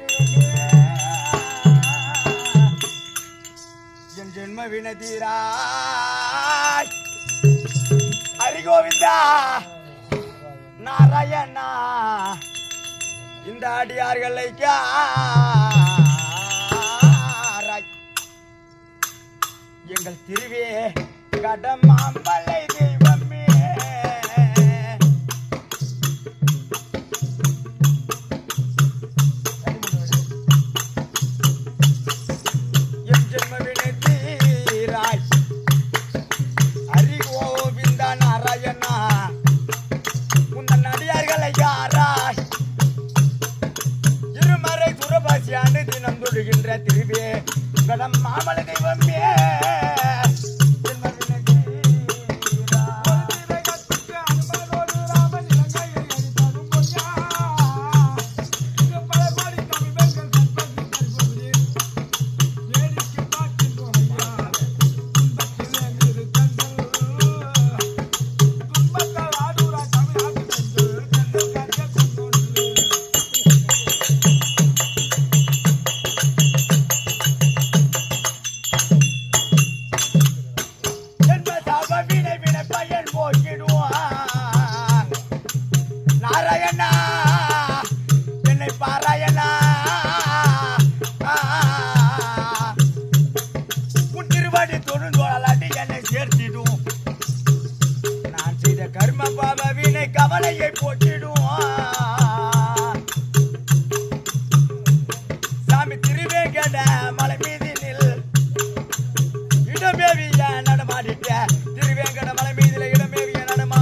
என் ஜென்ம வினதீராய் ஹரிகோவிந்தா நாராயணா இந்த அடியார்களை எங்கள் திருவே கடமாம்பலை தெய்வமே என் ஜென்ம வினதீராய் ஹரிகோவிந்தா நாராயணா இருமறை துறபாசியாண்டு தினம் தொழுகின்ற திருவே கடம் மாமல தெய்வமே கவலையை போட்டிடுவான் சாமி திருவேங்கட மலை மீதினில் இடமேவிய நடமாடிட்ட திருவேங்கட மலை மீதில இடமேவிய நடமாடிட்ட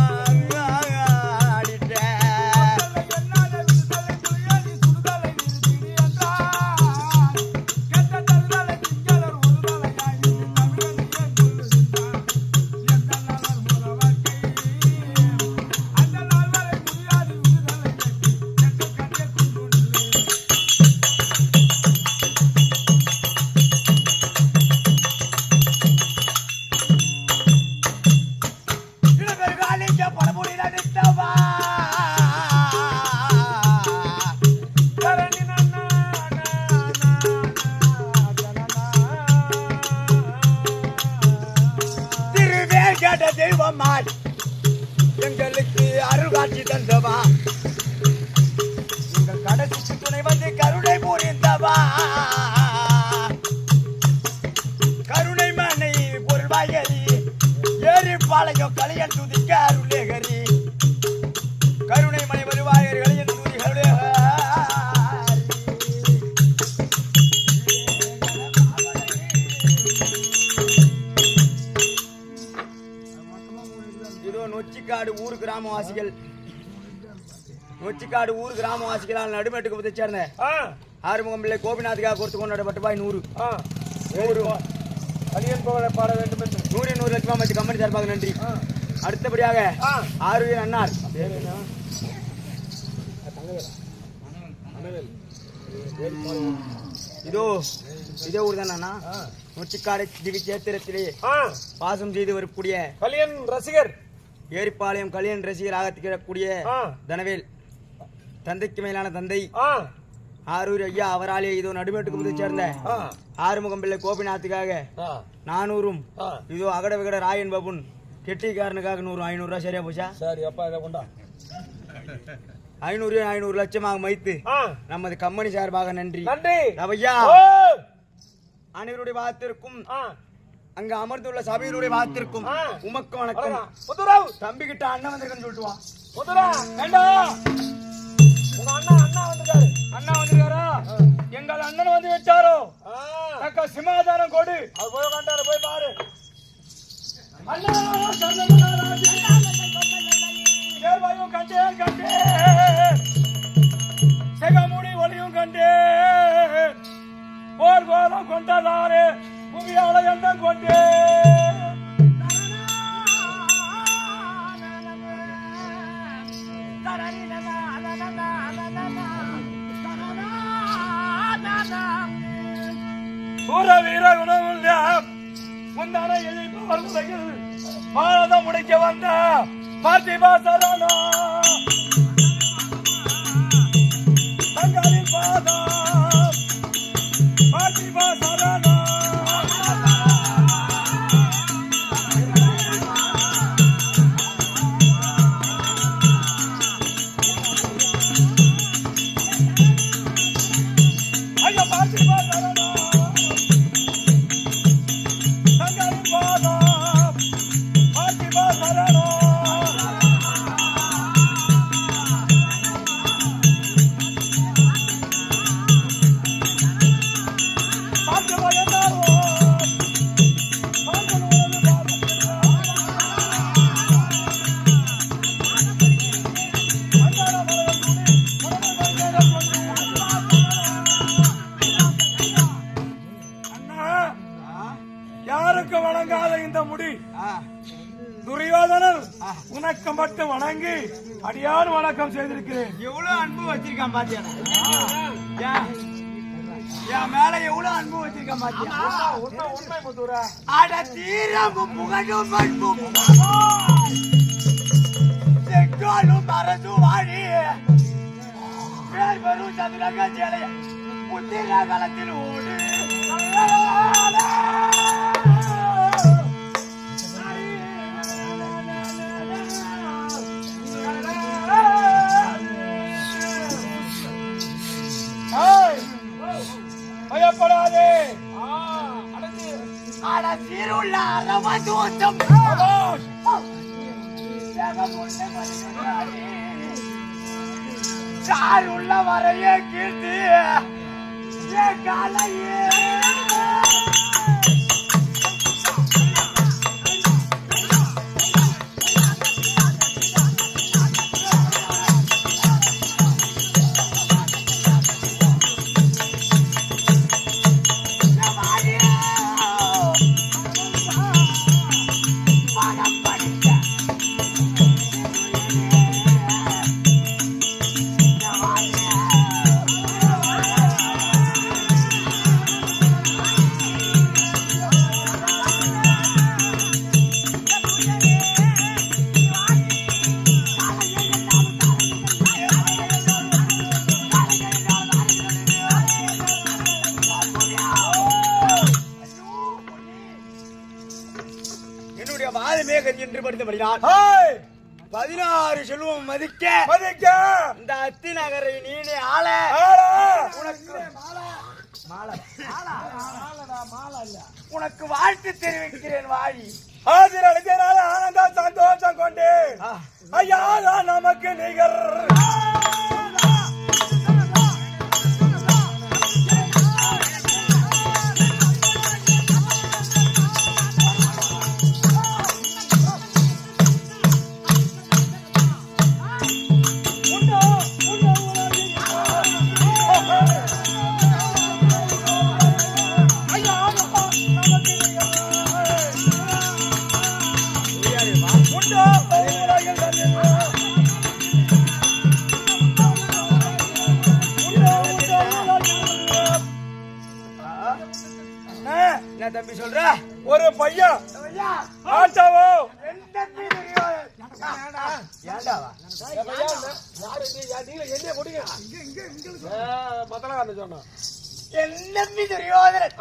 தெய்வமாய் எங்களுக்கு அருள்காட்சி தந்தவா எங்கள் கடைசி துணை வந்து கருணை புரிந்தவா கருணை மனை பொருள்வாயரி ஏறி பாளையம் கலையன் துதிக்க அருளேகரி கருணை மனை வருவாயர் கலையன் துதிகளுடைய நொச்சிக்காடு ஊர் கிராமவாசிகளால் நடுமேட்டுக்கு சேர்ந்த ஆறுமுகம் பிள்ளை கோபிநாத்துக்காக கொடுத்து கொண்டாடப்பட்ட ரூபாய் 100 அடியன் புகழை பாட வேண்டும் என்று 100 லட்சம் அமைச்சு கம்பெனி சார்பாக நன்றி. அடுத்தபடியாக ஆறுவீர் அண்ணார் இதே ஊர் தானா நொச்சிக்காடு திவி சேத்திரத்திலே பாசம் செய்து வரக்கூடிய கலியன் ரசிகர் ஏரிப்பாளையம் கல்யாண ரசிகராக திகழக்கூடிய தனவேல் தந்தைக்கு மேலான தந்தை ஆரூர் ஐயா அவராலே இதோ நடுமேட்டுக்கு புது சேர்ந்த ஆறுமுகம் பிள்ளை கோபிநாத்துக்காக 400ம் இதோ அகட விகட ராயன் பாபுன் கெட்டிக்காரனுக்காக 100 500 ரூபாய் சரியா போச்சா? சரி அப்பா இதை கொண்டா 500 லட்சமாக வைத்து நமது கம்பெனி சார்பாக நன்றி நன்றி ஐயா. அனைவருடைய வாத்திற்கும் அங்க அமர்ந்துள்ள சபையினுடைய வாத்திற்கும் உமக்கு வணக்கம். தம்பி கிட்ட அண்ணன் வந்திருக்கன்னு சொல்லிட்டு வா. உங்க அண்ணா வந்திருக்காரு. அண்ணா வந்திருக்காரா? எங்கள் அண்ணன் வந்து விட்டாரோ தக்க சிமாதானம் கொடு. அது போய் கண்டாரு, போய் பாரு. கண்டேன் கண்டேன் செகமுடி ஒளியும் கண்டேன் போர் கோலம் கொண்டதாரே புவியால எண்ணம் கொண்டேன். சூர வீர உணவுள்ள முந்தான எதிர்ப்பவர் முறையில் பாரதம் முடிக்க வந்த பார்த்திபா சரணா தங்களின் பாதம் பார்த்திபா சரணா ஐயா பார்த்திபா சரணா தங்களின் பாதம் பார்த்திபா சரணா. யாருக்கு வணங்காத இந்த முடி துரியோதனன் உனக்கு மட்டும் வணங்கி அடியான் வணக்கம் செய்திருக்கிறேன். எவ்வளவு அன்பு வச்சிருக்கான் பாத்தியா? என் மேல எவ்வளவு அன்பு வச்சிருக்கான் பாத்தியா? உண்மை முத்துரா. அட தீரமும் புகழும் அன்பும் செங்கோலும் அரசு வாழி பேர் பெரும் சதுரங்க சேலை புத்திர காலத்தில் ஓடு. பயப்படாதே சீருள்ள அரவதூத்தம் சாருள்ள வரையே கீர்த்தி காலையே என்று படித்தபடினால் 16 செல்வம் மதிக்க இந்த அத்தி நகரை நீனே ஆள உனக்கு வாழ்த்து தெரிவிக்கிறேன். வாழி ஆதிரளித்தனால ஆனந்த சந்தோஷம் கொண்டு ஐயா நமக்கு நிகர். தம்பி சொல்ற ஒரு பையன் ஆட்டாவோ ஏண்டாவா என்ன கொடுங்க மத்தளக்காரன் சொன்னான் என்ன துரியோதனன்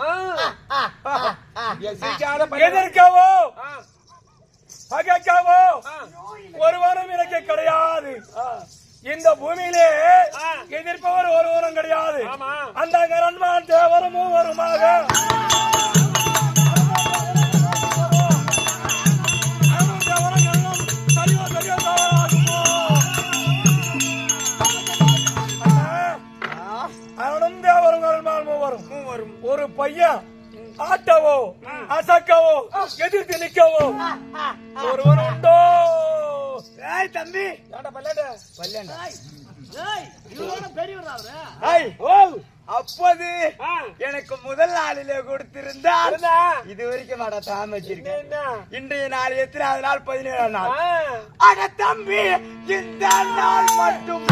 எதற்காவோ பகைக்காவோ ஒருவரும் எனக்கு கிடையாது. இந்த பூமியிலே எதிர்ப்பவர் ஒருவரும் கிடையாது. அந்த கரண்மான் தேவரும் மூவருமாக அருணும் தேவரும் கரண்மான் மூவரும் ஒரு பையன் ஆட்டவோ அசக்கவோ எதிர்த்து நிற்கவோ ஒருவன் உண்டோ? தம்பி அப்போது எனக்கு முதல் நாளிலே கொடுத்திருந்தால் இது வரைக்கும் தாம வச்சிருக்கேன். இன்றைய நாள் எத்தனாவது நாள்? 17ஆம் நாள். அட தம்பி, இந்த நாள் மட்டும்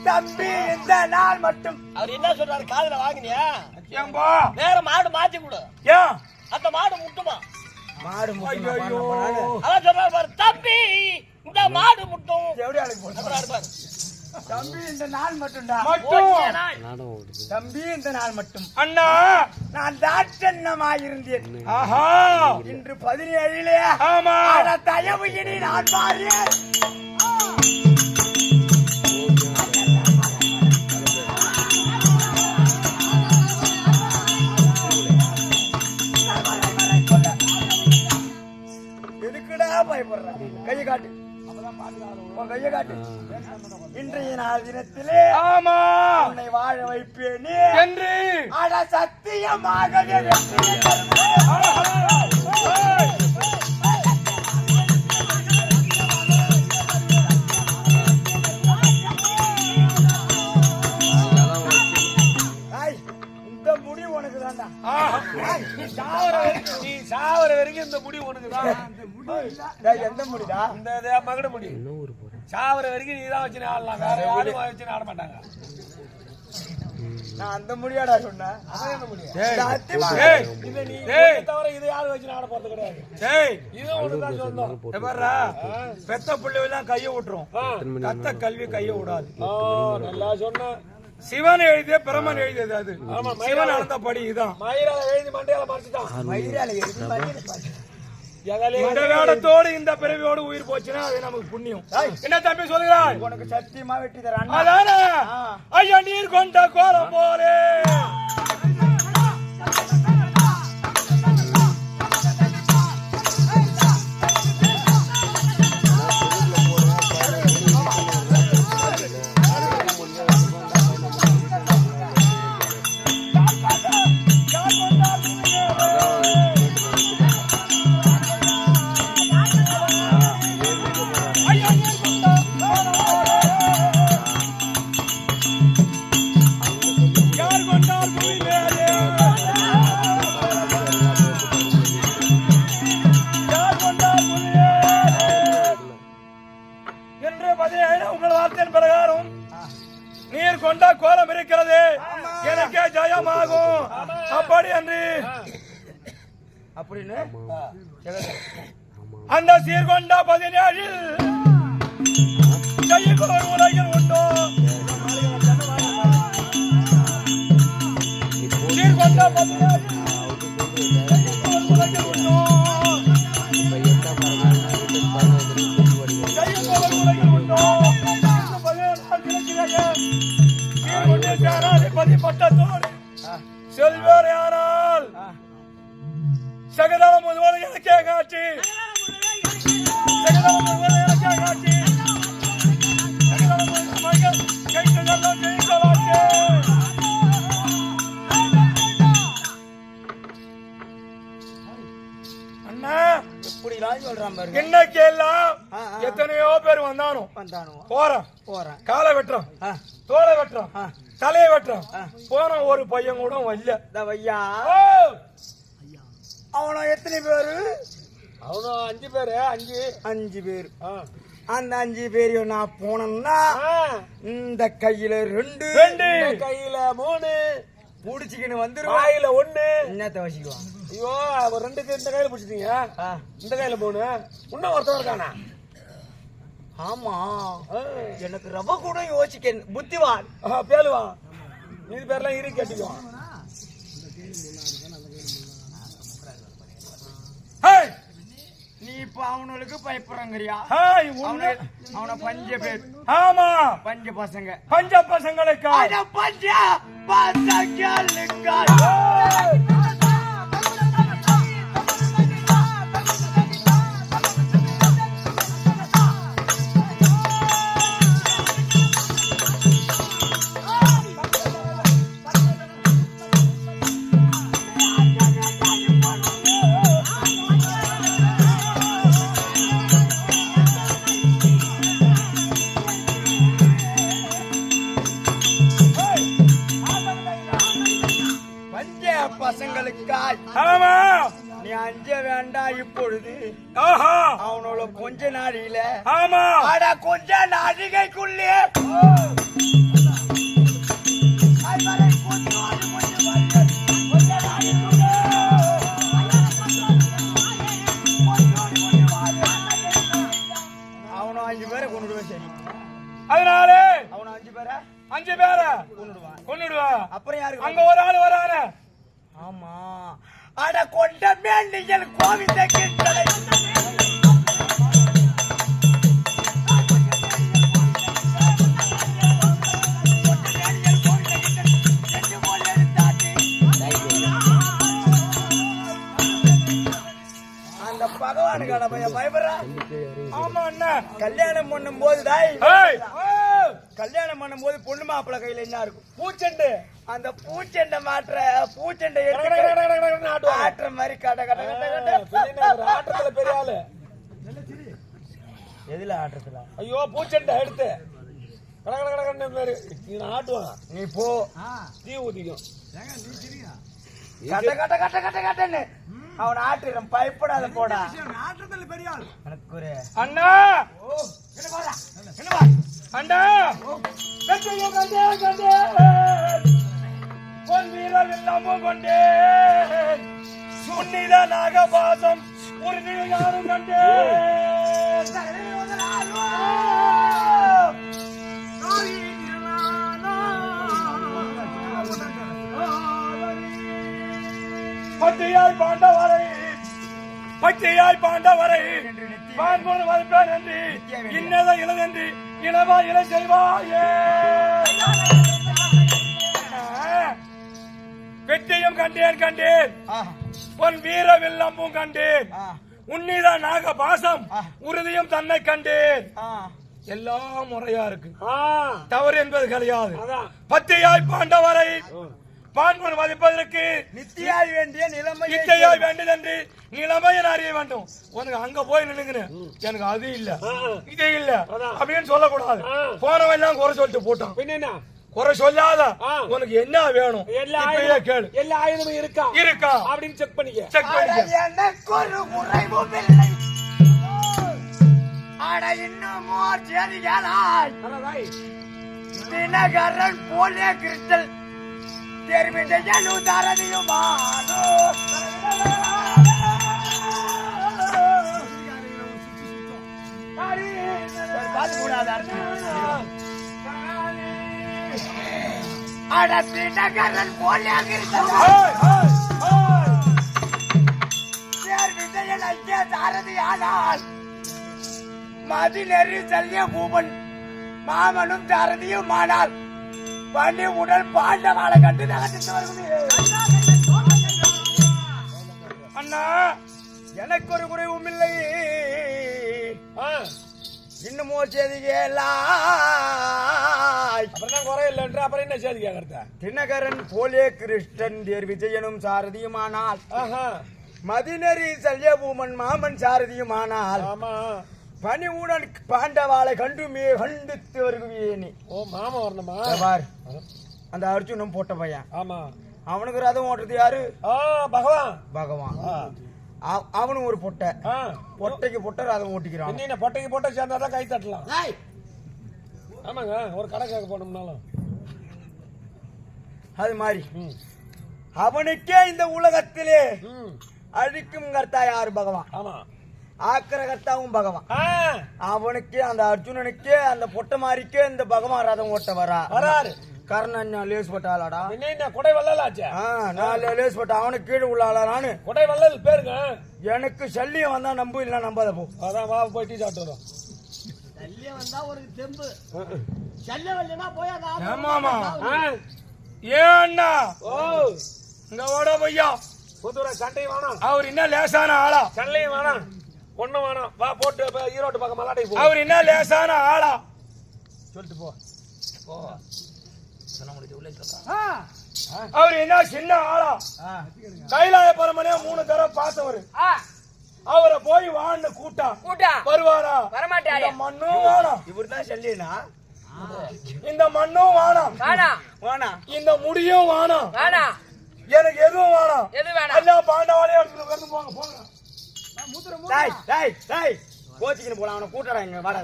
தம்பி, இந்த நாள் மட்டும். அவர் என்ன சொல்றாரு காதுல வாங்கினியா? ஏம்பா வேற மாடு மாத்தி கொடு. ஏன் அந்த மாடு முட்டுமா? மாடு அதான் சொல்றாரு பாரு, தம்பி இந்த மாடு முட்டும். பாரு தம்பி, இந்த நாள் மட்டும்டா. தம்பி, இந்த நாள் மட்டும். அண்ணா, நான் தாட்சண்ணமாயிருந்தேன். ஆஹா, இன்று 17 ஆமா. தயவு இனி நான் மாறியேன். எதுக்குடா பயப்படுற? கையை காட்டு, உன் கையை காட்டு. இன்றைய நாள் தினத்திலே ஆமா உன்னை வாழ வைப்பேனே என்று அட சத்தியமாகவே வெற்றியை தருவேன். இந்த முடி உனக்கு தான்டா. நீ சாவர வரைக்கும் இந்த முடி உனக்கு தான். எந்த முடிடா? இந்த மகட முடி சாவர வரைக்கும் நீ தான் வச்சு ஆடலாம். வேற யாரும் வச்சு ஆட மாட்டாங்க. நான் அந்த முடியாடா சொன்னேன். தவிர இதை யாரும் வச்சு ஆட போறது கிடையாது. இது ஒண்ணுதான் சொந்தம். பெத்த பிள்ளைலாம் கைய விட்டுரும், கத்த கல்வி கைய விடாது. நல்லா சொன்ன. சிவன் எழுதிய பிரமன் எழுதியது அது. சிவன் நடந்த படி இதுதான். மயிரால எழுதி மண்டையால மறைச்சுட்டான். மயிரால எழுதி இந்த வேடத்தோடு இந்த பிறவியோடு உயிர் போச்சுன்னா அது நமக்கு புண்ணியம். என்ன தம்பி சொல்லுகிறாய்? உனக்கு சத்தியமா வெட்டி தரேன். அதானே ஐயா, நீர் கொண்ட கோலம் போலே நீர் கொண்ட கோலம் இருக்கிறது, எனக்கே ஜெயமாகும். அப்படி என்று அப்படின்னு அந்த சீர்கொண்ட 17 ஜெயிப்பவர் உலகில் உண்டோ? சீர்கொண்ட 17 ஜெயிப்பவர் உலகில் உண்டோ? ஜெயிப்பவர் உலகில் உண்டோ? பட்டத்தோடு செல்வர் யாரால் சகதளம் முழுவதும் எனக்கே காட்சி, சகதளம் முழுவதும் எனக்கே காட்சி, சகதளம் முழுவதும் கைத்தெல்லாம் ஜெயிக்கலாச்சு. அண்ணா இப்படி எல்லாம் சொல்றான் பாருங்க. இன்னைக்கு எல்லாம் எத்தனையோ பேர் வந்தானோ போறேன் காலை வெட்டுறோம் தோலை வெட்டுறோம் தலையை வெட்டுறோம் போன ஒரு பையன் கூட வரல. ஐயா அவனோ எத்தனை பேரு? அவனோ 5 பேரு. 5 பேர். அந்த 5 பேரையும் நான் போனேன்னா இந்த கையில 2 கையில 3 புடிச்சுக்கின்னு வந்துருவான். வாயில 1 என்னத்த வச்சுக்குவான்? ஐயோ 2 இந்த கையில பிடிச்சிட்டீங்க, இந்த கையில 3 இன்னும் ஒருத்தர் இருக்கானா? ஆமா எனக்கு ரொம்ப கூட யோசிக்க புத்திவான் பேலுவான். இது பேர்லாம் இரு கேட்டுக்குவான். நீ இப்ப அவனுக்கு பயப்படுறங்கிறியா? அவன 5 பேர். ஆமா 5 பசங்க. 5 பசங்களுக்கு 5 பசங்களுக்கு பசங்களுக்காய். ஆமா நீ அஞ்ச வேண்டாம் இப்பொழுது. அவனோட கொஞ்ச நாடியில ஆமா கொஞ்ச நாடிகைக்குள்ளே அவனும் 5 பேரை கொண்டுடுவேன். சரி அதனால அவனும் 5 பேரை கொன்னுடுவா. அப்புறம் யாருக்கு அங்க ஒரு ஆள் வரான? ஆமா கொண்ட மேண்டிகள் கோவிந்த கீர்த்தனை அந்த பகவானுக்கான பையன் பயப்படுறா. ஆமா அண்ணா கல்யாணம் பண்ணும் போது கல்யாணம் பண்ணும் போது பொண்ணு மாப்பிள்ள கையில என்ன இருக்கும்? பூச்செண்டு. அந்த பூச்செண்டை பூச்செண்டை ஆட்டுற மாதிரி ஆட்டத்துல பெரிய ஆளு. எதுல ஆட்டுறதுல? ஐயோ பூச்செண்டை எடுத்து ஆட்டுவான். நீ போ தீ ஊதிக்கும் கட்டன்னு அவன் ஆட்டுறான். பயப்படாத போடா. அண்ணா அண்ணா கொண்டேன் சுன்னித நாகபாசம் ஒரு யாரும் கண்டேன். பச்சையாய் பாண்டவரை பான்போடு வளர்ப்பேன் என்று இன்னதை இளதென்று இளவா இள செய்வாயே. வெற்றியும் கண்டேன் பொன் வீர வில்லம்பும் கண்டேன். உன்னித நாக பாசம் உறுதியும் தன்னை கண்டேன். எல்லாம் முறையா இருக்கு, தவறு என்பது கிடையாது. பச்சையாய் பாண்டவரை பான்போடு வதைப்பதற்கு நித்தியாய் வேண்டிய நிலைமை நித்தியாய் வேண்டியதென்று நிலைமையை அறிய வேண்டும். உனக்கு அங்க போய் நின்னுங்க, எனக்கு அது இல்ல இது இல்ல அப்படின்னு சொல்லக்கூடாது. போனவன் எல்லாம் குறை சொல்லிட்டு போட்டான். குறை சொல்லாத உனக்கு என்ன வேணும் கேளு. எல்லா ஆயுதமும் இருக்கா அப்படின்னு செக் பண்ணிக்க. எனக்கு ஒரு குறைவும் இல்லை. ஆட இன்னும் தினகரன் போலே கிறிஸ்டல் தெரிவித்தையும் தாரதியுமானோ அடத்தி நகரன் போலே கிறிஸ்டல் விஜயன் ஐக்கிய சாரதியானால் மதிநெறி செல்லிய பூமன் மாமனும் சாரதியும் ஆனால் பண்ணி உடல் பாண்டவாளை கண்டு நகர்த்து வருகிறேன். அண்ணா எனக்கு ஒரு குறைவும் இல்லை. இன்னும் ஒரு செய்தி கேளாய். அப்புறம் குறை இல்லைன்ற அப்புறம் என்ன செய்தி கேட்கறத? தினகரன் போலே கிருஷ்ணன் தேர் விஜயனும் சாரதியுமானால் மதினரி சல்யபூமன் மாமன் சாரதியுமானால் ஆமா பனிவுடன் பாண்டவாளை கண்டுமே கண்டித்து வருகுவேனி. ஓ மாமா வரணுமா? பார் அந்த அர்ஜுனன் போட்ட பையன், ஆமா அவனுக்கு ரதம் ஓட்டுறது யாரு? பகவான். பகவான். அவனும் ஒரு பொட்டை, பொட்டைக்கு பொட்டை ரதம் ஓட்டிக்கிறான். என்ன பொட்டைக்கு பொட்டை சேர்ந்தாதான் கை தட்டலாம். ஆமாங்க, ஒரு கடை கேட்க போனோம்னாலும் அது மாதிரி அவனுக்கே இந்த உலகத்திலே அழிக்கும் கர்த்தா யாரு? பகவான். ஆமா, ஆக்கிர கர்த்தாவும் பகவான். அவனுக்கே அந்த அர்ஜுனனுக்கே அந்த பொட்டை மாதிரிக்கே இந்த பகவான் ரதம் ஓட்ட வராரு. கர்ணன் லேஸ் பட்டாளாடா, என்ன கொடை வள்ளலாச்சே. நான் லேஸ் பட்ட அவனுக்கு கீழே உள்ளாளா? நானு கொடை வள்ளல் பேருங்க. எனக்கு சல்லியம் வந்தா நம்பு, இல்ல நம்பாத போ. அதான் வா போய் டீ சாப்பிட்டு வரும். சல்லியம் வந்தா ஒரு தெம்பு, சல்லியம் வரலனா போய் ஏமாமா ஏன்னா இங்க ஓட பையா புதுரை சண்டை வேணாம். அவர் என்ன லேசான ஆளா? சண்டையும் வேணாம், ஒண்ணும் வேணாம். வா போட்டு ஈரோட்டு பக்கம் மல்லாட்டை போ. அவர் என்ன லேசான ஆளா? சொல்லிட்டு போ. அவர் என்ன சின்ன ஆளா? கைலாய பரமனே 3 தடவை பார்த்தவரு. அவரை போய் வான்னு கூட்டா வருவாரா? வரமாட்டாரு. மண்ணும் வேணாம், இவர்தான் சல்லியனா? இந்த மண்ணும் வேணாம், வேணாம், இந்த முடியும் வேணாம், எனக்கு எதுவும் வேணாம். எல்லா பாண்டவாலையும் எடுத்துட்டு போங்க போங்க. கோச்சிக்கின்னு போலாம், அவனை கூட்டடா. இங்க வாடா,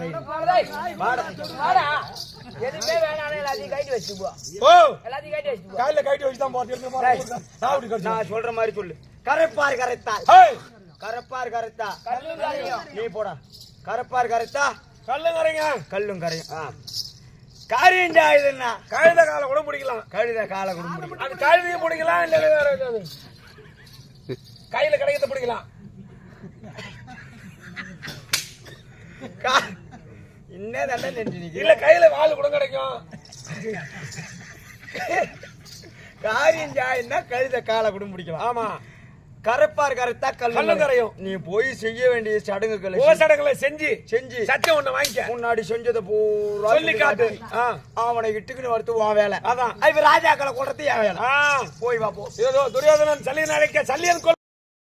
எதுவுமே வேணாம், எல்லாத்தையும் கைட்டு வச்சுப்போ. ஓ எல்லாத்தையும் கைட்டு வச்சுப்போ. கையில கைட்டு வச்சுதான் போட்டு நான் சொல்ற மாதிரி சொல்லு. கரைப்பார் கரைத்தா, கரைப்பார் கரைத்தா, நீ போடா. கரைப்பார் கரைத்தா, கல்லு கரைங்க. கல்லும் கரையும். காரியம் இதுன்னா கழுத காலை கூட பிடிக்கலாம். கழுத காலை கூட முடியும். அது கழுதையும் பிடிக்கலாம், இல்ல வேற ஏதாவது கையில கிடைக்கிறத பிடிக்கலாம். இன்னும் நல்லா நின்று இல்ல கையில வால் கூட கிடைக்கும். காரியம் ஜாயின்னா கழுத காலை கூட முடிக்கலாம். ஆமா, கரைப்பார் கரைத்தா கல்லும் கரையும். நீ போய் செய்ய வேண்டிய சடங்குகளை சடங்குகளை செஞ்சு சத்தியம் ஒண்ணு வாங்கிக்க. முன்னாடி செஞ்சதை பூரா சொல்லி காட்டு. அவனை இட்டுக்குன்னு வரத்து உன் வேலை. அதான் இப்ப ராஜாக்களை கொள்றது என் வேலை. போய் வா போ. ஏதோ துரியோதனன் சல்லியன் அழைக்க சல்லியன்